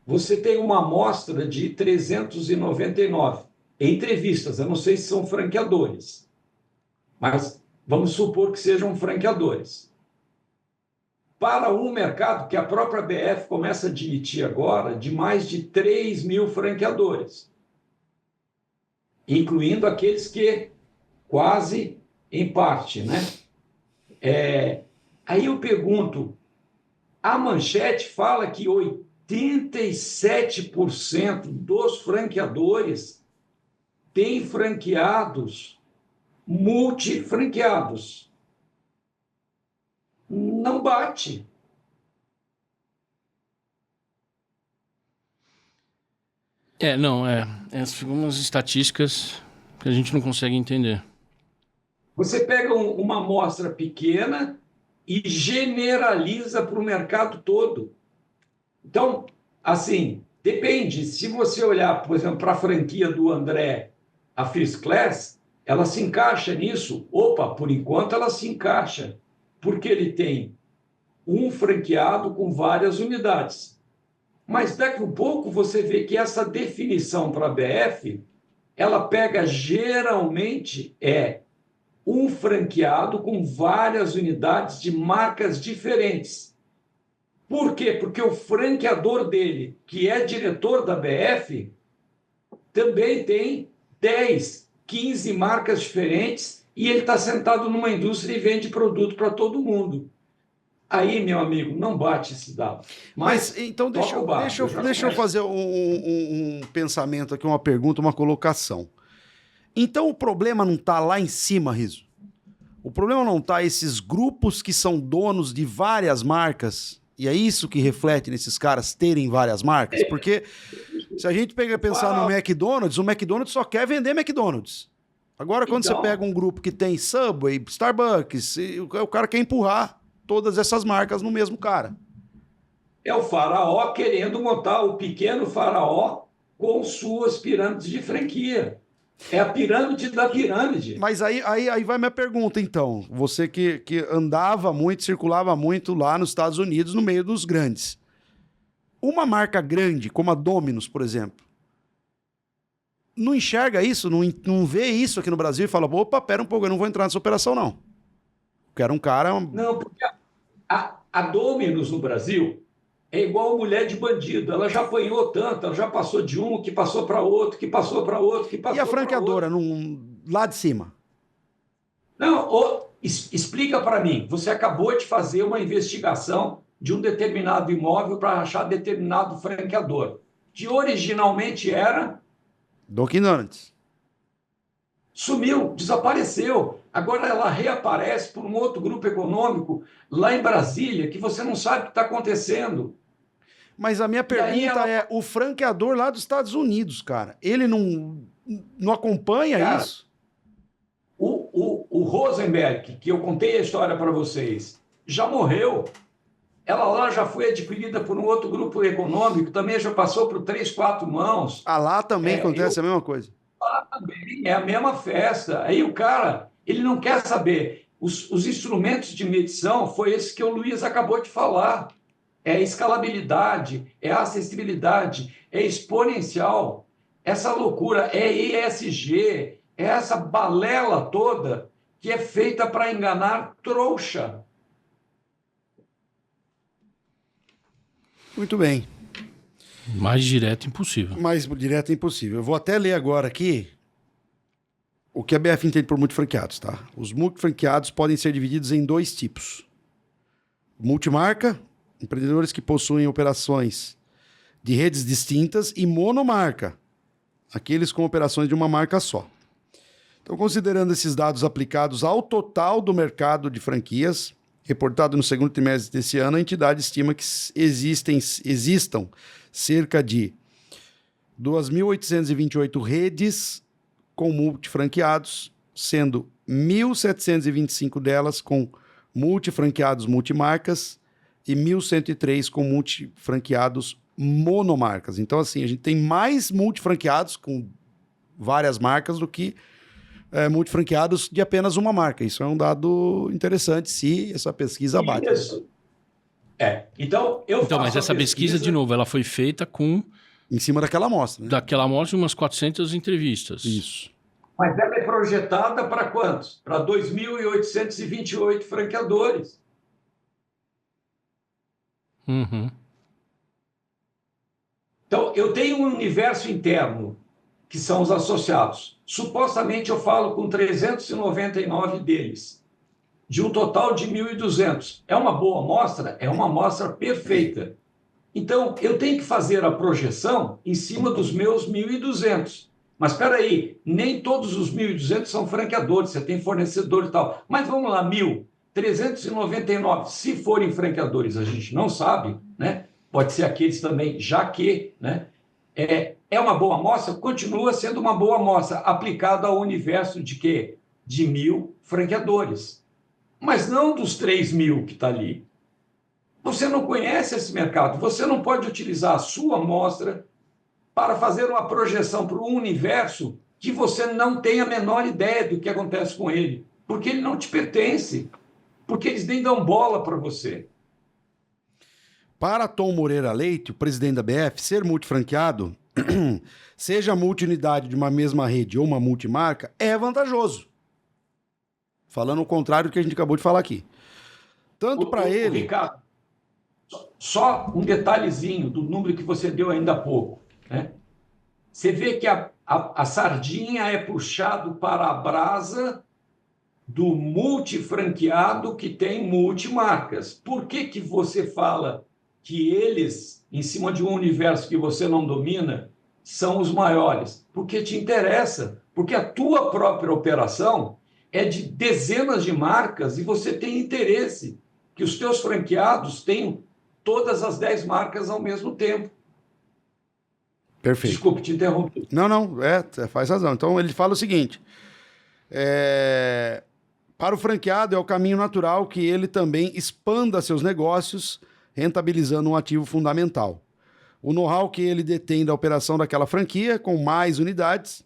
Você tem uma amostra de 399 entrevistas. Eu não sei se são franqueadores, mas vamos supor que sejam franqueadores. Para um mercado que a própria BF começa a admitir agora, de mais de 3 mil franqueadores, incluindo aqueles que quase em parte, né? Aí eu pergunto, a manchete fala que 87% dos franqueadores têm franqueados multifranqueados. Não bate. Essas umas estatísticas que a gente não consegue entender. Você pega uma amostra pequena e generaliza para o mercado todo. Então, assim, depende. Se você olhar, por exemplo, para a franquia do André, a First Class, ela se encaixa nisso. Opa, por enquanto ela se encaixa, porque ele tem um franqueado com várias unidades. Mas daqui a pouco você vê que essa definição para a BF, ela pega geralmente um franqueado com várias unidades de marcas diferentes. Por quê? Porque o franqueador dele, que é diretor da BF, também tem 10, 15 marcas diferentes e ele está sentado numa indústria e vende produto para todo mundo. Aí, meu amigo, não bate esse dado. Mas então deixa eu fazer um pensamento aqui, uma pergunta, uma colocação. Então o problema não está lá em cima, Riso? O problema não está esses grupos que são donos de várias marcas, e é isso que reflete nesses caras terem várias marcas? Porque se a gente pensar no McDonald's, o McDonald's só quer vender McDonald's. Agora, quando você pega um grupo que tem Subway, Starbucks, o cara quer empurrar todas essas marcas no mesmo cara. É o faraó querendo montar o pequeno faraó com suas pirâmides de franquia. É a pirâmide da pirâmide. Mas aí vai minha pergunta, então. Você que andava muito, circulava muito lá nos Estados Unidos, no meio dos grandes. Uma marca grande, como a Domino's, por exemplo, não enxerga isso, não vê isso aqui no Brasil e fala, opa, pera um pouco, eu não vou entrar nessa operação, não. Quero um cara... Não, porque a Domino's no Brasil é igual mulher de bandido. Ela já apanhou tanto, ela já passou de um, que passou para outro, que passou para outro, que passou para outro. E a franqueadora, lá de cima? Não, explica para mim. Você acabou de fazer uma investigação de um determinado imóvel para achar determinado franqueador, que originalmente era... Dunkin' Donuts. Sumiu, desapareceu. Agora ela reaparece por um outro grupo econômico lá em Brasília, que você não sabe o que está acontecendo. Mas a minha pergunta é, o franqueador lá dos Estados Unidos, cara, ele não acompanha cara, isso? O Rosenberg, que eu contei a história para vocês, já morreu. Ela lá já foi adquirida por um outro grupo econômico, também já passou por 3, 4 mãos. Ah, lá também acontece a mesma coisa? Lá também, é a mesma festa. Aí o cara, ele não quer saber. Os instrumentos de medição foi esse que o Luiz acabou de falar. É a escalabilidade, é a acessibilidade, é exponencial. Essa loucura é ESG, é essa balela toda que é feita para enganar trouxa. Muito bem. Mais direto impossível. Mais direto impossível. Eu vou até ler agora aqui o que a BF entende por multifranqueados, tá? Os multifranqueados podem ser divididos em 2 tipos. Multimarca, empreendedores que possuem operações de redes distintas, e monomarca, aqueles com operações de uma marca só. Então, considerando esses dados aplicados ao total do mercado de franquias, reportado no segundo trimestre desse ano, a entidade estima que existam cerca de 2.828 redes com multifranqueados, sendo 1.725 delas com multifranqueados multimarcas e 1.103 com multifranqueados monomarcas. Então, assim, a gente tem mais multifranqueados com várias marcas do que multifranqueados de apenas uma marca. Isso é um dado interessante, se essa pesquisa bate. Isso. Então, mas essa pesquisa, de novo, ela foi feita em cima daquela amostra, né? Daquela amostra, umas 400 entrevistas. Isso. Mas ela é projetada para quantos? Para 2.828 franqueadores. Uhum. Então, eu tenho um universo interno, que são os associados. Supostamente, eu falo com 399 deles, de um total de 1.200. É uma boa amostra? É uma amostra perfeita. Então, eu tenho que fazer a projeção em cima dos meus 1.200. Mas espera aí, nem todos os 1.200 são franqueadores, você tem fornecedor e tal. Mas vamos lá, 1.399, se forem franqueadores, a gente não sabe, né? Pode ser aqueles também, já que, né? É uma boa amostra? Continua sendo uma boa amostra, aplicada ao universo de quê? De 1.000 franqueadores. Mas não dos 3.000 que está ali. Você não conhece esse mercado, você não pode utilizar a sua amostra para fazer uma projeção para um universo que você não tem a menor ideia do que acontece com ele, porque ele não te pertence, porque eles nem dão bola para você. Para Tom Moreira Leite, o presidente da BF, ser multifranqueado, seja multiunidade de uma mesma rede ou uma multimarca, é vantajoso. Falando o contrário do que a gente acabou de falar aqui. Tanto para ele... Ricardo, só um detalhezinho do número que você deu ainda há pouco, né? Você vê que a sardinha é puxado para a brasa do multifranqueado que tem multimarcas. Por que você fala que eles, em cima de um universo que você não domina, são os maiores? Porque te interessa, porque a tua própria operação é de dezenas de marcas e você tem interesse que os teus franqueados tenham todas as 10 marcas ao mesmo tempo. Perfeito. Desculpe te interromper. Não, faz razão. Então ele fala o seguinte: para o franqueado é o caminho natural que ele também expanda seus negócios, rentabilizando um ativo fundamental. O know-how que ele detém da operação daquela franquia, com mais unidades,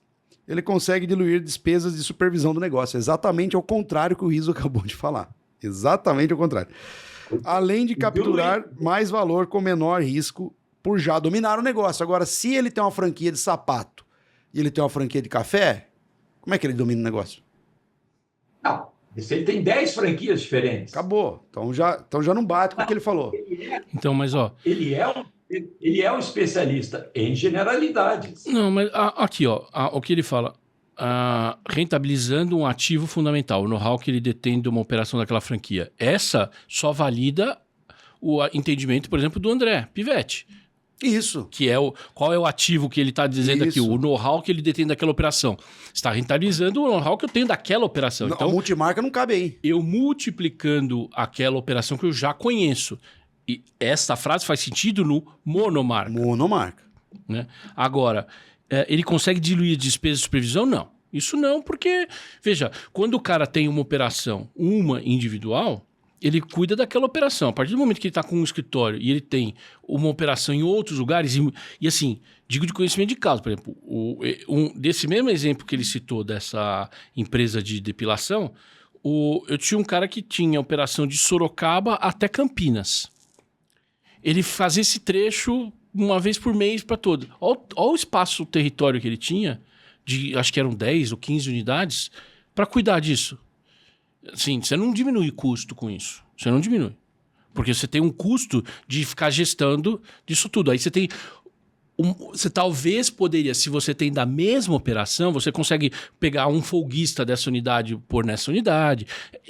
ele consegue diluir despesas de supervisão do negócio. Exatamente ao contrário que o Rizzo acabou de falar. Exatamente ao contrário. Além de capturar mais valor com menor risco por já dominar o negócio. Agora, se ele tem uma franquia de sapato e ele tem uma franquia de café, como é que ele domina o negócio? Não, se ele tem 10 franquias diferentes. Acabou. Então já não bate com o que ele falou. Então, mas ó... Ele é um especialista em generalidades. Não, mas aqui, ó, o que ele fala... rentabilizando um ativo fundamental, o know-how que ele detém de uma operação daquela franquia. Essa só valida o entendimento, por exemplo, do André Pivetti. Isso. Que é qual é o ativo que ele está dizendo aqui, o know-how que ele detém daquela operação. Está rentabilizando o know-how que eu tenho daquela operação. Não, então, a multimarca não cabe aí. Eu multiplicando aquela operação que eu já conheço. E essa frase faz sentido no monomarca. Monomarca. Né? Agora, ele consegue diluir despesas de supervisão? Não. Isso não, porque, veja, quando o cara tem uma operação, uma individual, ele cuida daquela operação. A partir do momento que ele está com um escritório e ele tem uma operação em outros lugares, e assim, digo de conhecimento de causa, por exemplo, desse mesmo exemplo que ele citou dessa empresa de depilação, eu tinha um cara que tinha operação de Sorocaba até Campinas. Ele fazia esse trecho uma vez por mês para todo. Olha o espaço, o território que ele tinha, acho que eram 10 ou 15 unidades, para cuidar disso. Assim, você não diminui custo com isso. Você não diminui. Porque você tem um custo de ficar gestando disso tudo. Aí você tem... Você talvez poderia, se você tem da mesma operação, você consegue pegar um folguista dessa unidade e pôr nessa unidade.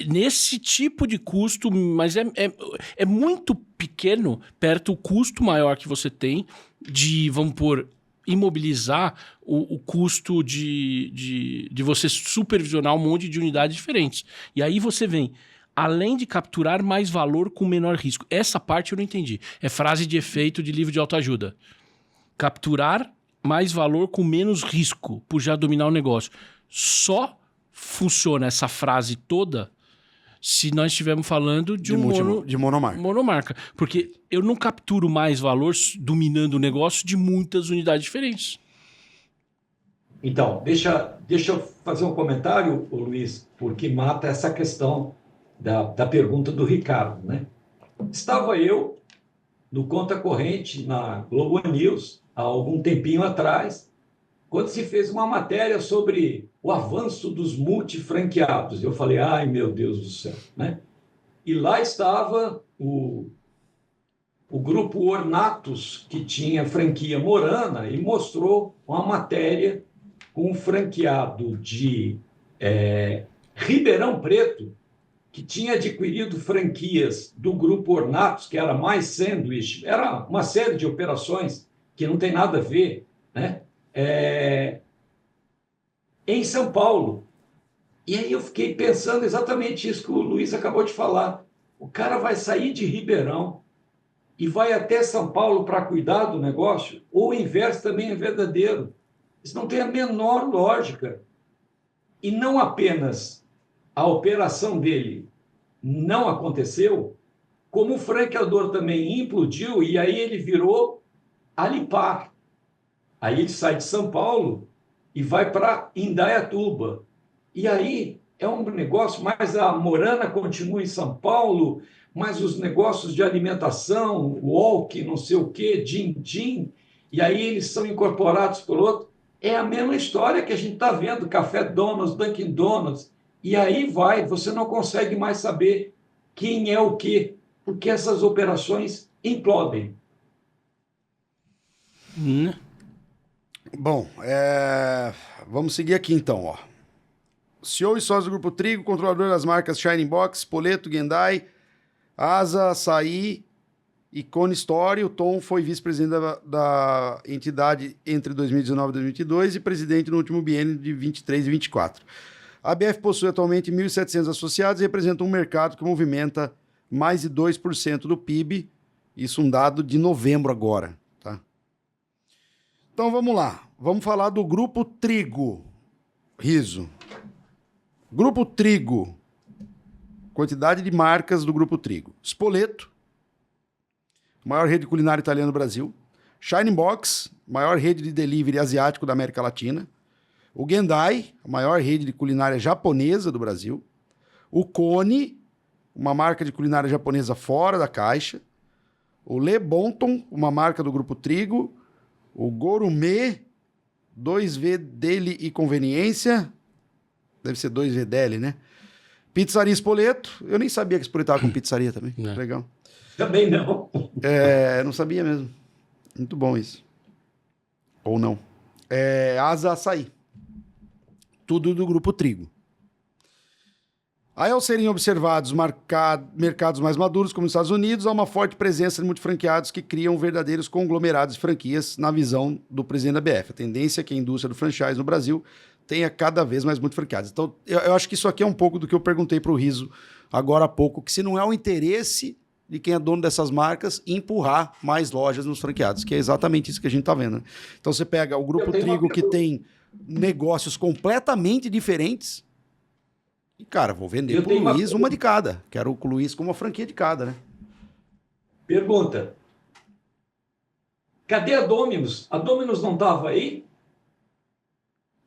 Nesse tipo de custo, mas é muito pequeno perto o custo maior que você tem de, vamos pôr, imobilizar o custo de você supervisionar um monte de unidades diferentes. E aí você vem, além de capturar mais valor com menor risco. Essa parte eu não entendi. É frase de efeito de livro de autoajuda. Capturar mais valor com menos risco por já dominar o negócio. Só funciona essa frase toda se nós estivermos falando de monomarca. Monomarca. Porque eu não capturo mais valor dominando o negócio de muitas unidades diferentes. Então, deixa eu fazer um comentário, Luiz, porque mata essa questão da pergunta do Ricardo, né? Estava eu no Conta Corrente, na Globo News, há algum tempinho atrás, quando se fez uma matéria sobre o avanço dos multifranqueados. Eu falei, ai, meu Deus do céu, né? E lá estava o grupo Ornatos, que tinha franquia Morana, e mostrou uma matéria com um franqueado de Ribeirão Preto, que tinha adquirido franquias do grupo Ornatos, que era mais sanduíche, era uma série de operações que não tem nada a ver, né? Em São Paulo. E aí eu fiquei pensando exatamente isso que o Luiz acabou de falar. O cara vai sair de Ribeirão e vai até São Paulo para cuidar do negócio, ou o inverso também é verdadeiro. Isso não tem a menor lógica. E não apenas a operação dele não aconteceu, como o franqueador também implodiu, e aí ele virou Alipar. Aí ele sai de São Paulo e vai para Indaiatuba. E aí é um negócio, mas a Morana continua em São Paulo, mas os negócios de alimentação, walk, não sei o quê, din-din, e aí eles são incorporados pelo outro. É a mesma história que a gente está vendo, Café Donuts, Dunkin' Donuts. E aí você não consegue mais saber quem é o quê, porque essas operações implodem. Bom, vamos seguir aqui então, ó. CEO e sócio do Grupo Trigo, controlador das marcas Shining Box, Spoleto, Gendai, Asa, Açaí e Cone Story. O Tom foi vice-presidente da entidade entre 2019 e 2022 e presidente no último biênio de 23 e 24. A ABF possui atualmente 1.700 associados e representa um mercado que movimenta mais de 2% do PIB. Isso um dado de novembro agora, tá? Então vamos lá. Vamos falar do Grupo Trigo. Riso. Grupo Trigo. Quantidade de marcas do Grupo Trigo. Spoleto, maior rede culinária italiana do Brasil. Shining Box, maior rede de delivery asiático da América Latina. O Gendai, a maior rede de culinária japonesa do Brasil. O Cone, uma marca de culinária japonesa fora da caixa. O Le Bonton, uma marca do Grupo Trigo. O Gourmet, 2V dele e conveniência. Deve ser 2V dele, né? Pizzaria Spoleto. Eu nem sabia que Spoleto estava com pizzaria também. Não. Legal. Também não. Não sabia mesmo. Muito bom isso. Ou não. Asa Açaí. Tudo do Grupo Trigo. Aí, ao serem observados mercados mais maduros, como os Estados Unidos, há uma forte presença de multifranqueados que criam verdadeiros conglomerados de franquias na visão do presidente da BF. A tendência é que a indústria do franchise no Brasil tenha cada vez mais multifranqueados. Então, eu acho que isso aqui é um pouco do que eu perguntei para o Riso agora há pouco, que se não é o interesse de quem é dono dessas marcas empurrar mais lojas nos franqueados, que é exatamente isso que a gente está vendo. Né? Então, você pega o Grupo Trigo, que tem negócios completamente diferentes. E, cara, vou vender pro Luiz uma de cada. Quero o Luiz com uma franquia de cada, né? Pergunta. Cadê a Domino's? A Domino's não estava aí?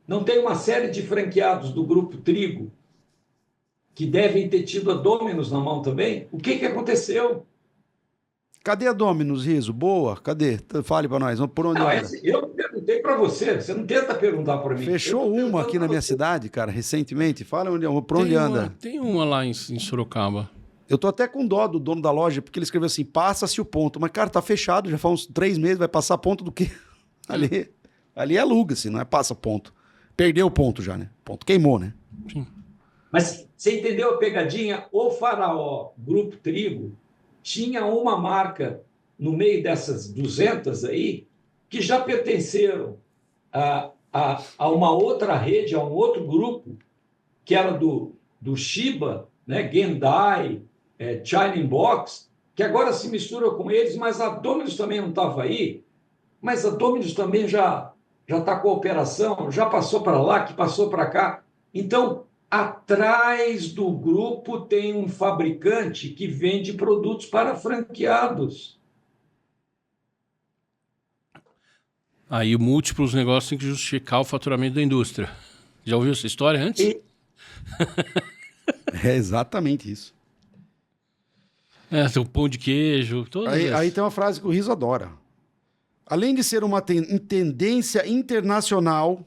Não tem uma série de franqueados do Grupo Trigo que devem ter tido a Domino's na mão também? O que aconteceu? Cadê a Domino's, Riso? Boa, cadê? Fale para nós, por onde anda? Eu perguntei para você não tenta perguntar para mim. Fechou uma aqui na minha cidade, cara, recentemente. Fala por onde anda. Tem uma lá em Sorocaba. Eu tô até com dó do dono da loja, porque ele escreveu assim, passa-se o ponto. Mas, cara, tá fechado, já faz uns 3 meses, vai passar ponto do quê? Ali aluga-se, não é passa ponto. Perdeu o ponto já, né? Ponto queimou, né? Sim. Mas você entendeu a pegadinha? O Faraó, Grupo Trigo, tinha uma marca no meio dessas 200 aí que já pertenceram a uma outra rede, a um outro grupo, que era do Shiba, né? Gendai, Shining Box, que agora se mistura com eles, mas a Domino's também não estava aí, mas a Domino's também já está com a operação, já passou para lá, que passou para cá. Então, atrás do grupo tem um fabricante que vende produtos para franqueados. Aí múltiplos negócios têm que justificar o faturamento da indústria. Já ouviu essa história antes? É exatamente isso. Tem o pão de queijo, todas aí tem uma frase que o Riso adora. Além de ser uma tendência internacional,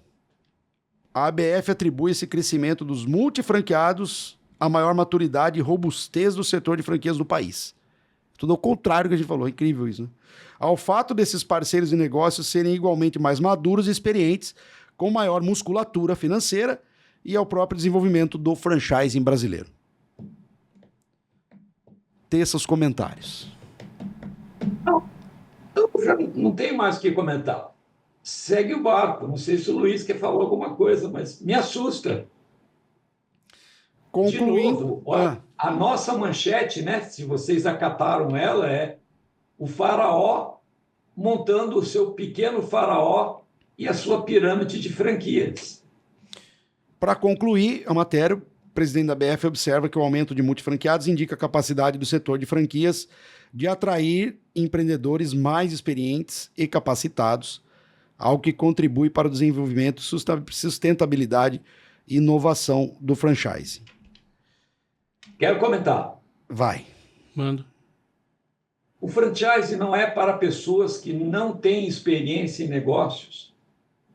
a ABF atribui esse crescimento dos multifranqueados à maior maturidade e robustez do setor de franquias do país. Tudo ao contrário do que a gente falou, incrível isso, né? Ao fato desses parceiros de negócios serem igualmente mais maduros e experientes, com maior musculatura financeira e ao próprio desenvolvimento do franchising brasileiro. Teça os comentários. Eu já não tenho mais o que comentar. Segue o barco. Não sei se o Luiz quer falar alguma coisa, mas me assusta. Concluindo, de novo, olha, a nossa manchete, né, se vocês acataram ela, é o faraó montando o seu pequeno faraó e a sua pirâmide de franquias. Para concluir a matéria, o presidente da BF observa que o aumento de multifranqueados indica a capacidade do setor de franquias de atrair empreendedores mais experientes e capacitados, algo que contribui para o desenvolvimento, sustentabilidade e inovação do franchise. Quero comentar. Vai. Manda. O franchise não é para pessoas que não têm experiência em negócios,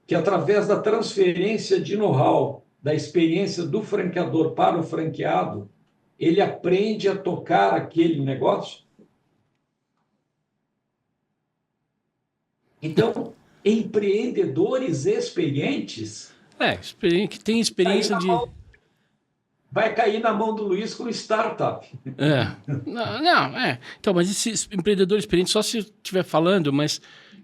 que através da transferência de know-how, da experiência do franqueador para o franqueado, ele aprende a tocar aquele negócio? Então, empreendedores experientes... que tem experiência de... Vai cair na mão do Luiz com startup. Então, mas esse empreendedor experiente, só se estiver falando, mas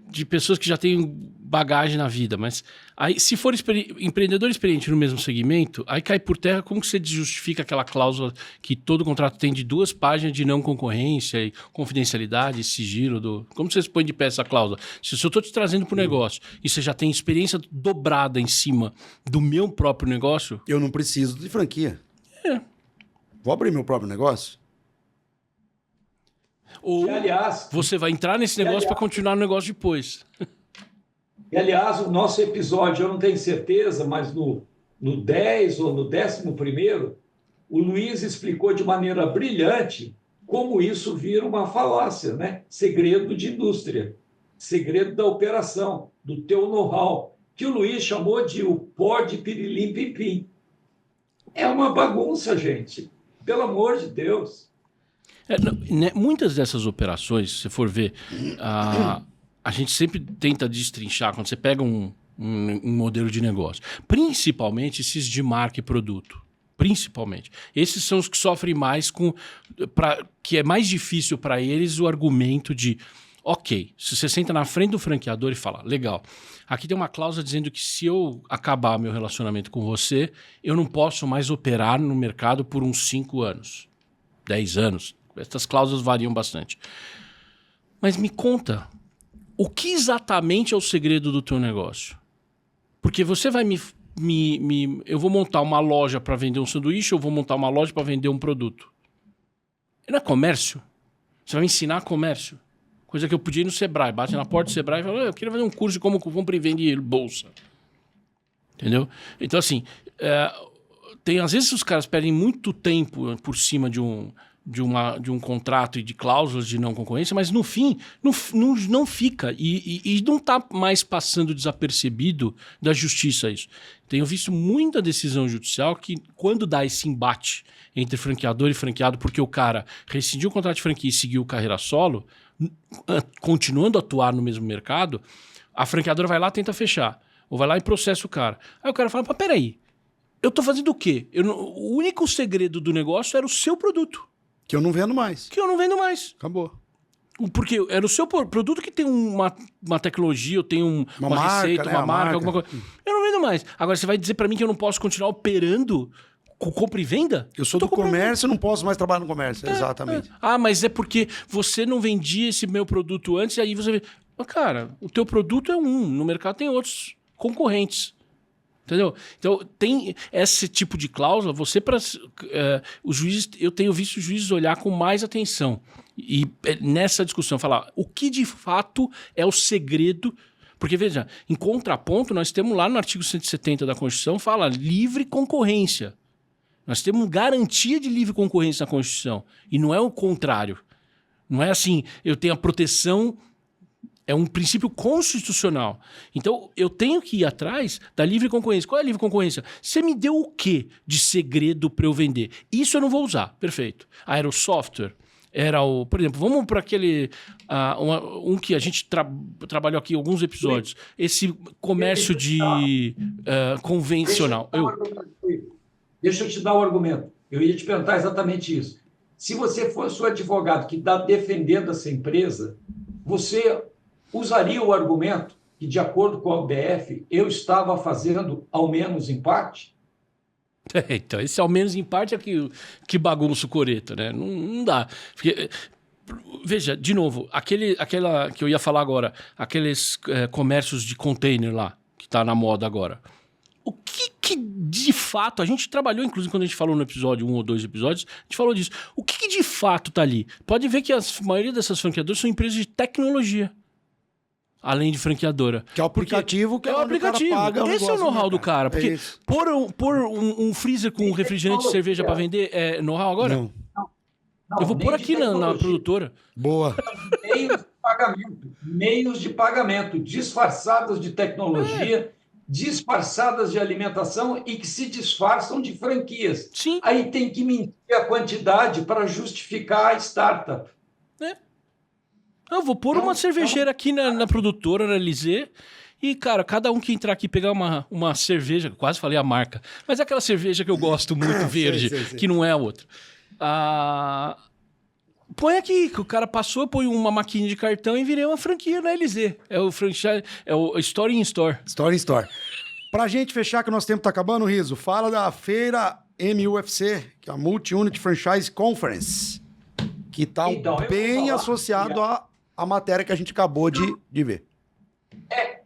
de pessoas que já têm bagagem na vida. Mas aí, se for empreendedor experiente no mesmo segmento, aí cai por terra como que você justifica aquela cláusula que todo contrato tem de 2 páginas de não concorrência e confidencialidade, sigilo. Como você põe de pé essa cláusula? Se eu estou te trazendo para o negócio e você já tem experiência dobrada em cima do meu próprio negócio... Eu não preciso de franquia. Vou abrir meu próprio negócio? Ou, aliás, você vai entrar nesse negócio para continuar no negócio depois. E, aliás, o nosso episódio, eu não tenho certeza, mas no 10 ou no 11º, o Luiz explicou de maneira brilhante como isso vira uma falácia, né? Segredo de indústria, segredo da operação, do teu know-how, que o Luiz chamou de o pó de pirilim-pim-pim. É uma bagunça, gente. Pelo amor de Deus. Muitas dessas operações, se você for ver, a gente sempre tenta destrinchar quando você pega um modelo de negócio. Principalmente esses de marca e produto. Principalmente. Esses são os que sofrem mais que é mais difícil para eles o argumento de ok, se você senta na frente do franqueador e fala, legal, aqui tem uma cláusula dizendo que se eu acabar meu relacionamento com você, eu não posso mais operar no mercado por uns 5 anos, 10 anos. Essas cláusulas variam bastante. Mas me conta, o que exatamente é o segredo do teu negócio? Porque você vai eu vou montar uma loja para vender um sanduíche, eu vou montar uma loja para vender um produto. Não é comércio? Você vai me ensinar comércio? Coisa que eu podia ir no Sebrae, bate na porta do Sebrae e fala, eu queria fazer um curso de como compra e vende bolsa. Entendeu? Então, assim, às vezes os caras perdem muito tempo por cima de um contrato e de cláusulas de não concorrência, mas no fim não fica e não está mais passando desapercebido da justiça isso. Tenho visto muita decisão judicial que, quando dá esse embate entre franqueador e franqueado, porque o cara rescindiu o contrato de franquia e seguiu carreira solo, continuando a atuar no mesmo mercado, a franqueadora vai lá e tenta fechar. Ou vai lá e processa o cara. Aí o cara fala, mas peraí, eu tô fazendo o quê? O único segredo do negócio era o seu produto. Que eu não vendo mais. Acabou. Porque era o seu produto que tem uma tecnologia, ou tem uma marca, receita, né? uma marca, alguma coisa. Eu não vendo mais. Agora, você vai dizer pra mim que eu não posso continuar operando com compra e venda? Eu sou do comércio e não posso mais trabalhar no comércio. Exatamente. Mas é porque você não vendia esse meu produto antes, e aí você... Cara, o teu produto é no mercado tem outros concorrentes. Entendeu? Então, tem esse tipo de cláusula, os juízes, eu tenho visto os juízes olhar com mais atenção. E nessa discussão, falar o que de fato é o segredo. Porque, veja, em contraponto, nós temos lá no artigo 170 da Constituição, fala livre concorrência. Nós temos garantia de livre concorrência na Constituição. E não é o contrário. Não é assim, eu tenho a proteção... É um princípio constitucional. Então, eu tenho que ir atrás da livre concorrência. Qual é a livre concorrência? Você me deu o quê de segredo para eu vender? Isso eu não vou usar. Perfeito. Era o software. Era o... Por exemplo, vamos para aquele... um que a gente trabalhou aqui em alguns episódios. Esse comércio de convencional. Deixa eu te dar um argumento. Eu ia te perguntar exatamente isso. Se você fosse o advogado que está defendendo essa empresa, você... usaria o argumento que, de acordo com a UBF, eu estava fazendo ao menos em parte? Então, esse ao menos em parte é que bagunça o coreto, né? Não dá. Porque, veja, de novo, aquela que eu ia falar agora, aqueles comércios de container lá, que está na moda agora. O que de fato, a gente trabalhou, inclusive quando a gente falou no episódio, 1 ou 2 episódios, a gente falou disso. O que de fato está ali? Pode ver que a maioria dessas franqueadoras são empresas de tecnologia. Além de franqueadora. Que é o aplicativo que é o aplicativo. Paga esse é o know-how do cara. Porque pôr um freezer com refrigerante de cerveja para vender é know-how agora? Não. Eu vou pôr aqui na produtora. Boa. Meios de pagamento disfarçados de tecnologia, disfarçadas de alimentação e que se disfarçam de franquias. Sim. Aí tem que mentir a quantidade para justificar a startup. Eu vou pôr uma cervejeira aqui na produtora, na Lisê, e, cara, cada um que entrar aqui pegar uma cerveja, quase falei a marca, mas é aquela cerveja que eu gosto muito, verde, sei. que não é a outra. Põe aqui, que o cara passou, põe uma maquininha de cartão e virei uma franquia na LZ. É o franchise, é o Store in Store. Store in Store. Pra gente fechar, que o nosso tempo tá acabando, Riso, fala da feira MUFC, que é a Multi-Unit Franchise Conference, que tá Então, eu bem vou falar associado à matéria que a gente acabou de ver.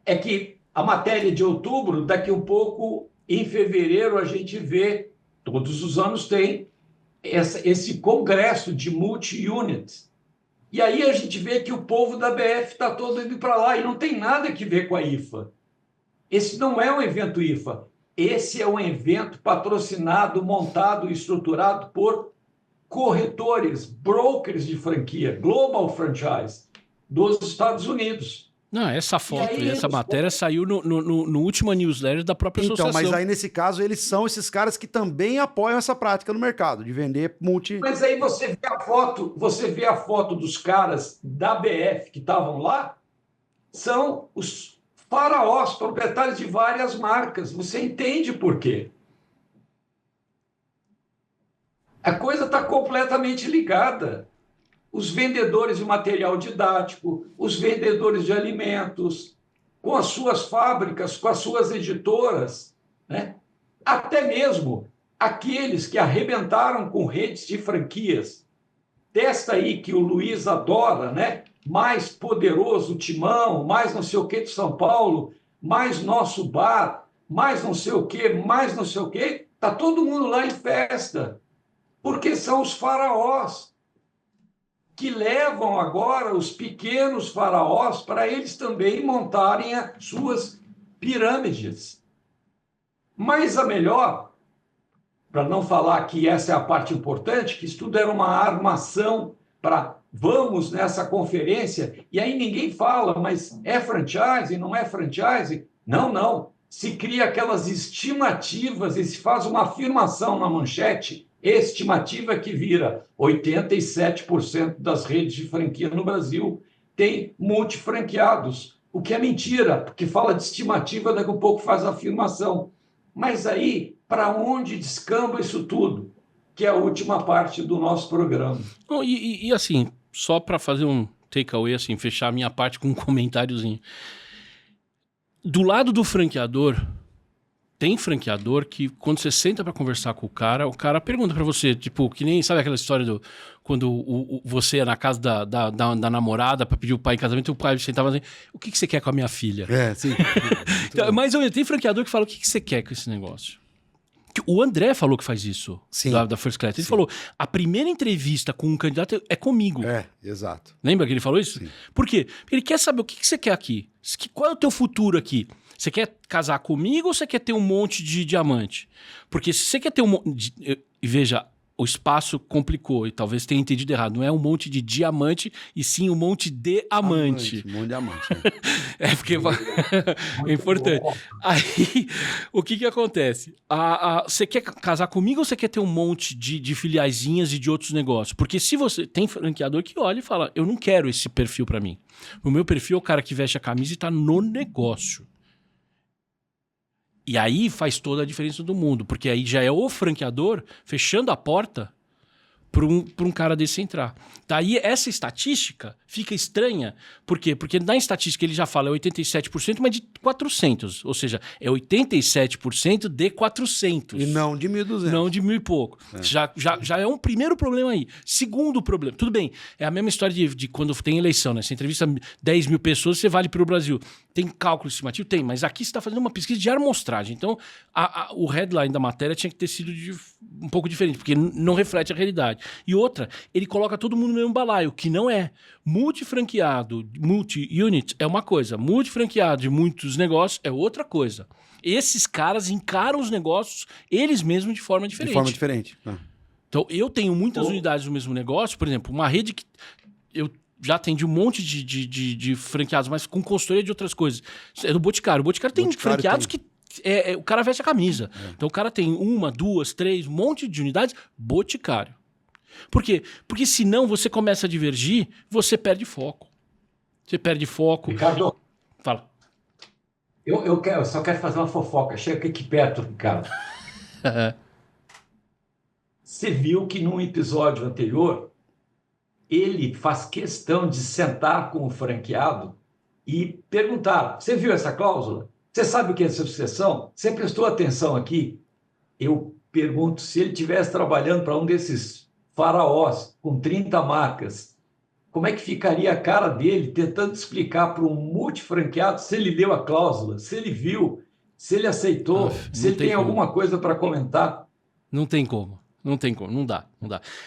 É que a matéria de outubro, daqui um pouco, em fevereiro, a gente vê, todos os anos tem, esse congresso de multi-units. E aí a gente vê que o povo da BF está todo indo para lá e não tem nada que ver com a IFA. Esse não é um evento IFA. Esse é um evento patrocinado, montado e estruturado por corretores, brokers de franquia, Global Franchise, dos Estados Unidos. Não, essa foto aí e essa matéria saiu no último newsletter da própria Então, associação. mas aí nesse caso eles são esses caras que também apoiam essa prática no mercado, de vender multi... Mas aí você vê a foto dos caras da BF que estavam lá, são os faraós, proprietários de várias marcas. Você entende por quê? A coisa está completamente ligada. Os vendedores de material didático, os vendedores de alimentos, com as suas fábricas, com as suas editoras, né? Até mesmo aqueles que arrebentaram com redes de franquias. Desta aí que o Luiz adora, né? Mais Poderoso Timão, mais não sei o que de São Paulo, mais Nosso Bar, mais não sei o que, mais não sei o que. Está todo mundo lá em festa, porque são os faraós que levam agora os pequenos faraós para eles também montarem as suas pirâmides. Mas a melhor, para não falar que essa é a parte importante, que isso tudo era uma armação para vamos nessa conferência, e aí ninguém fala, mas é franchise, não é franchise? Não. Se cria aquelas estimativas e se faz uma afirmação na manchete, estimativa que vira 87% das redes de franquia no Brasil tem multifranqueados, o que é mentira, porque fala de estimativa, daqui a pouco faz a afirmação. Mas aí, para onde descamba isso tudo? Que é a última parte do nosso programa. E assim, só para fazer um takeaway, assim, fechar a minha parte com um comentáriozinho. Do lado do franqueador, tem franqueador que, quando você senta para conversar com o cara pergunta para você, tipo, que nem, sabe aquela história do quando você é na casa da namorada para pedir o pai em casamento, o pai sentava assim, o que você quer com a minha filha? É, sim. Então, mas tem franqueador que fala, o que você quer com esse negócio? O André falou que faz isso, Sim. da First Class. Ele falou, a primeira entrevista com um candidato é comigo. É, exato. Lembra que ele falou isso? Sim. Por quê? Porque ele quer saber o que você quer aqui. Qual é o teu futuro aqui? Você quer casar comigo ou você quer ter um monte de diamante? Porque se você quer ter um monte... Veja, o espaço complicou e talvez tenha entendido errado. Não é um monte de diamante e sim um monte de amante. Um monte de amante. É porque é importante. Aí, o que acontece? Você quer casar comigo ou você quer ter um monte de filiaizinhas e de outros negócios? Porque se você tem franqueador que olha e fala, eu não quero esse perfil pra mim. O meu perfil é o cara que veste a camisa e tá no negócio. E aí faz toda a diferença do mundo, porque aí já é o franqueador fechando a porta para um cara desse entrar. Daí essa estatística fica estranha. Por quê? Porque na estatística ele já fala 87%, mas de 400. Ou seja, é 87% de 400. E não de 1.200. Não de 1.000 e pouco. É. Já é um primeiro problema aí. Segundo problema. Tudo bem, é a mesma história de quando tem eleição, né? Você entrevista 10 mil pessoas, você vale para o Brasil. Tem cálculo estimativo? Tem, mas aqui você está fazendo uma pesquisa de amostragem. Então, o headline da matéria tinha que ter sido um pouco diferente, porque não reflete a realidade. E outra, ele coloca todo mundo no mesmo balaio, que não é. Multifranqueado, multi-unit é uma coisa. Multifranqueado de muitos negócios é outra coisa. Esses caras encaram os negócios eles mesmos de forma diferente. De forma diferente. Então, eu tenho muitas unidades no mesmo negócio. Por exemplo, uma rede que eu já atendi um monte de franqueados, mas com consultoria de outras coisas. É do Boticário. O Boticário tem franqueados que O cara veste a camisa. Então o cara tem 1, 2, 3, um monte de unidades, Boticário. Por quê? Porque senão você começa a divergir, você perde foco. Você perde foco. Ricardo, Fala. eu só quero fazer uma fofoca. Chega aqui perto, Ricardo. Você viu que num episódio anterior, ele faz questão de sentar com o franqueado e perguntar: você viu essa cláusula? Você sabe o que é sucessão? Você prestou atenção aqui? Eu pergunto, se ele estivesse trabalhando para um desses faraós com 30 marcas, como é que ficaria a cara dele tentando explicar para um multifranqueado se ele leu a cláusula, se ele viu, se ele aceitou, se ele tem alguma coisa para comentar? Não tem como. Não tem como, não dá.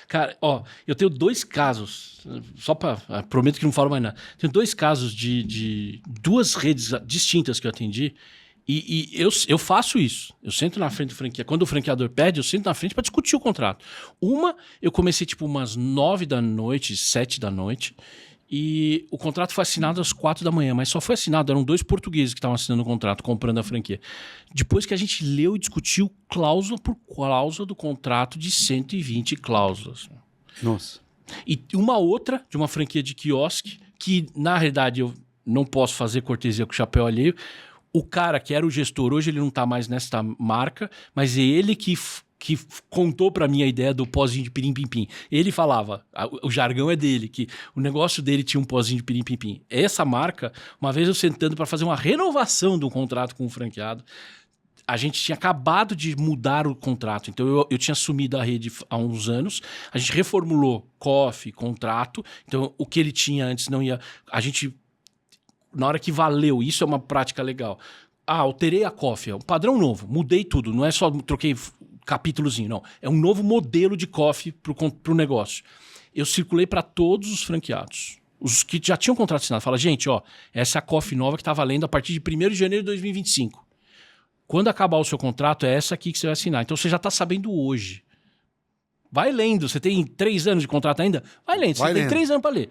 Cara, ó, eu tenho 2 casos, só para... Prometo que não falo mais nada. Tenho 2 casos de 2 redes distintas que eu atendi e eu faço isso. Eu sento na frente do franqueador. Quando o franqueador pede, eu sento na frente para discutir o contrato. Uma, eu comecei tipo umas 9 da noite, 7 da noite, e o contrato foi assinado às 4 da manhã, mas só foi assinado, eram 2 portugueses que estavam assinando o contrato, comprando a franquia. Depois que a gente leu e discutiu cláusula por cláusula do contrato de 120 cláusulas. Nossa. E uma outra, de uma franquia de quiosque, que na realidade eu não posso fazer cortesia com o chapéu alheio. O cara que era o gestor, hoje ele não está mais nesta marca, mas é ele que contou para mim a ideia do pozinho de pirim-pim-pim. Ele falava, o jargão é dele, que o negócio dele tinha um pozinho de pirim-pim-pim. Essa marca, uma vez eu sentando para fazer uma renovação do contrato com o franqueado, a gente tinha acabado de mudar o contrato, então eu tinha assumido a rede há uns anos, a gente reformulou COF, contrato, então o que ele tinha antes não ia... A gente, na hora que valeu, isso é uma prática legal. Alterei a COF, é um padrão novo, mudei tudo, não é só troquei capítulozinho, não. É um novo modelo de COF pro negócio. Eu circulei para todos os franqueados. Os que já tinham contrato assinado. Fala, gente, ó, essa é a COF nova que está valendo a partir de 1º de janeiro de 2025. Quando acabar o seu contrato, é essa aqui que você vai assinar. Então você já está sabendo hoje. Vai lendo. Você tem 3 anos de contrato ainda? Vai lendo. Você tem 3 anos para ler.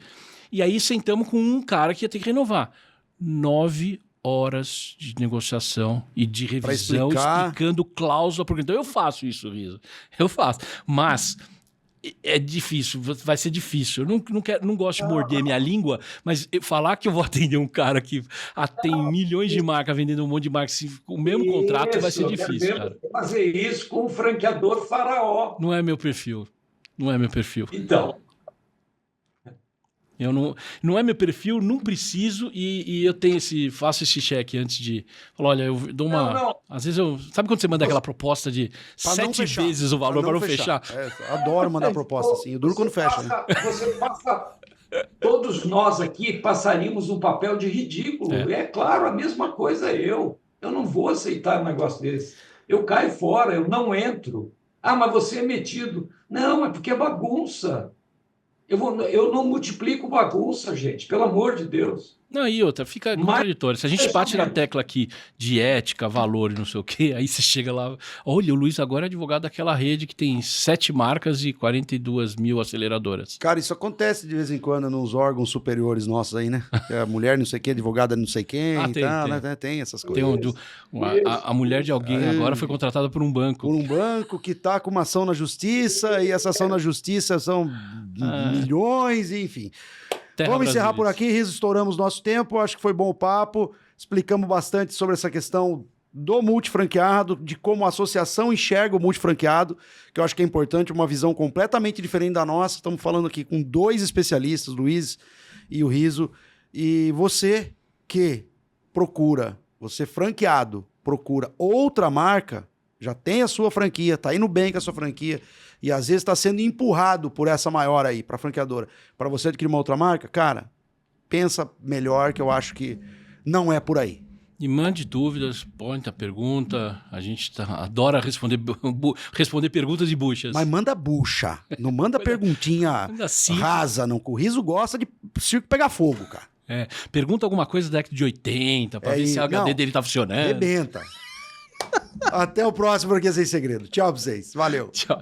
E aí sentamos com um cara que ia ter que renovar. 9 horas de negociação e de revisão, explicando cláusula por... Então eu faço isso, Riso. Eu faço. Mas é difícil, vai ser difícil. Eu não gosto de morder minha língua, mas falar que eu vou atender um cara que tem milhões de marcas, vendendo um monte de marcas, com o mesmo contrato, vai ser difícil, cara. Fazer isso com um franqueador faraó. Não é meu perfil. Então... Não é meu perfil, não preciso e eu faço esse cheque antes de falar, olha, eu dou uma... Não. Às vezes sabe quando você manda aquela proposta de 7 vezes o valor para não fechar? Adoro mandar proposta assim, eu duro quando fecha. Né? Você passa... Todos nós aqui passaríamos um papel de ridículo. É claro, a mesma coisa eu. Eu não vou aceitar um negócio desse. Eu caio fora, eu não entro. Mas você é metido. Não, é porque é bagunça. Eu não multiplico bagunça, gente, pelo amor de Deus. Não, e outra, fica contraditório. Se a gente bate na tecla aqui de ética, valor e não sei o quê, aí você chega lá, olha, o Luiz agora é advogado daquela rede que tem 7 marcas e 42 mil aceleradoras. Cara, isso acontece de vez em quando nos órgãos superiores nossos aí, né? A mulher não sei quem, advogada não sei quem, tem essas coisas. A mulher de alguém agora foi contratada por um banco. Por um banco que tá com uma ação na justiça, e essa ação na justiça são milhões, enfim... Vamos encerrar por aqui, Riso, estouramos nosso tempo, acho que foi bom o papo, explicamos bastante sobre essa questão do multifranqueado, de como a associação enxerga o multifranqueado, que eu acho que é importante, uma visão completamente diferente da nossa. Estamos falando aqui com 2 especialistas, Luiz e o Riso, e você que você franqueado, procura outra marca, já tem a sua franquia, está indo bem com a sua franquia, e às vezes está sendo empurrado por essa maior aí, para a franqueadora, para você adquirir uma outra marca, cara, pensa melhor, que eu acho que não é por aí. E mande dúvidas, põe a pergunta, a gente adora responder perguntas e buchas. Mas manda bucha, não manda perguntinha rasa, não, que o Riso gosta de circo pegar fogo, cara. Pergunta alguma coisa da década de 80, para ver se o HD dele tá funcionando. Rebenta. Até o próximo Franquia Sem Segredo. Tchau pra vocês. Valeu. Tchau.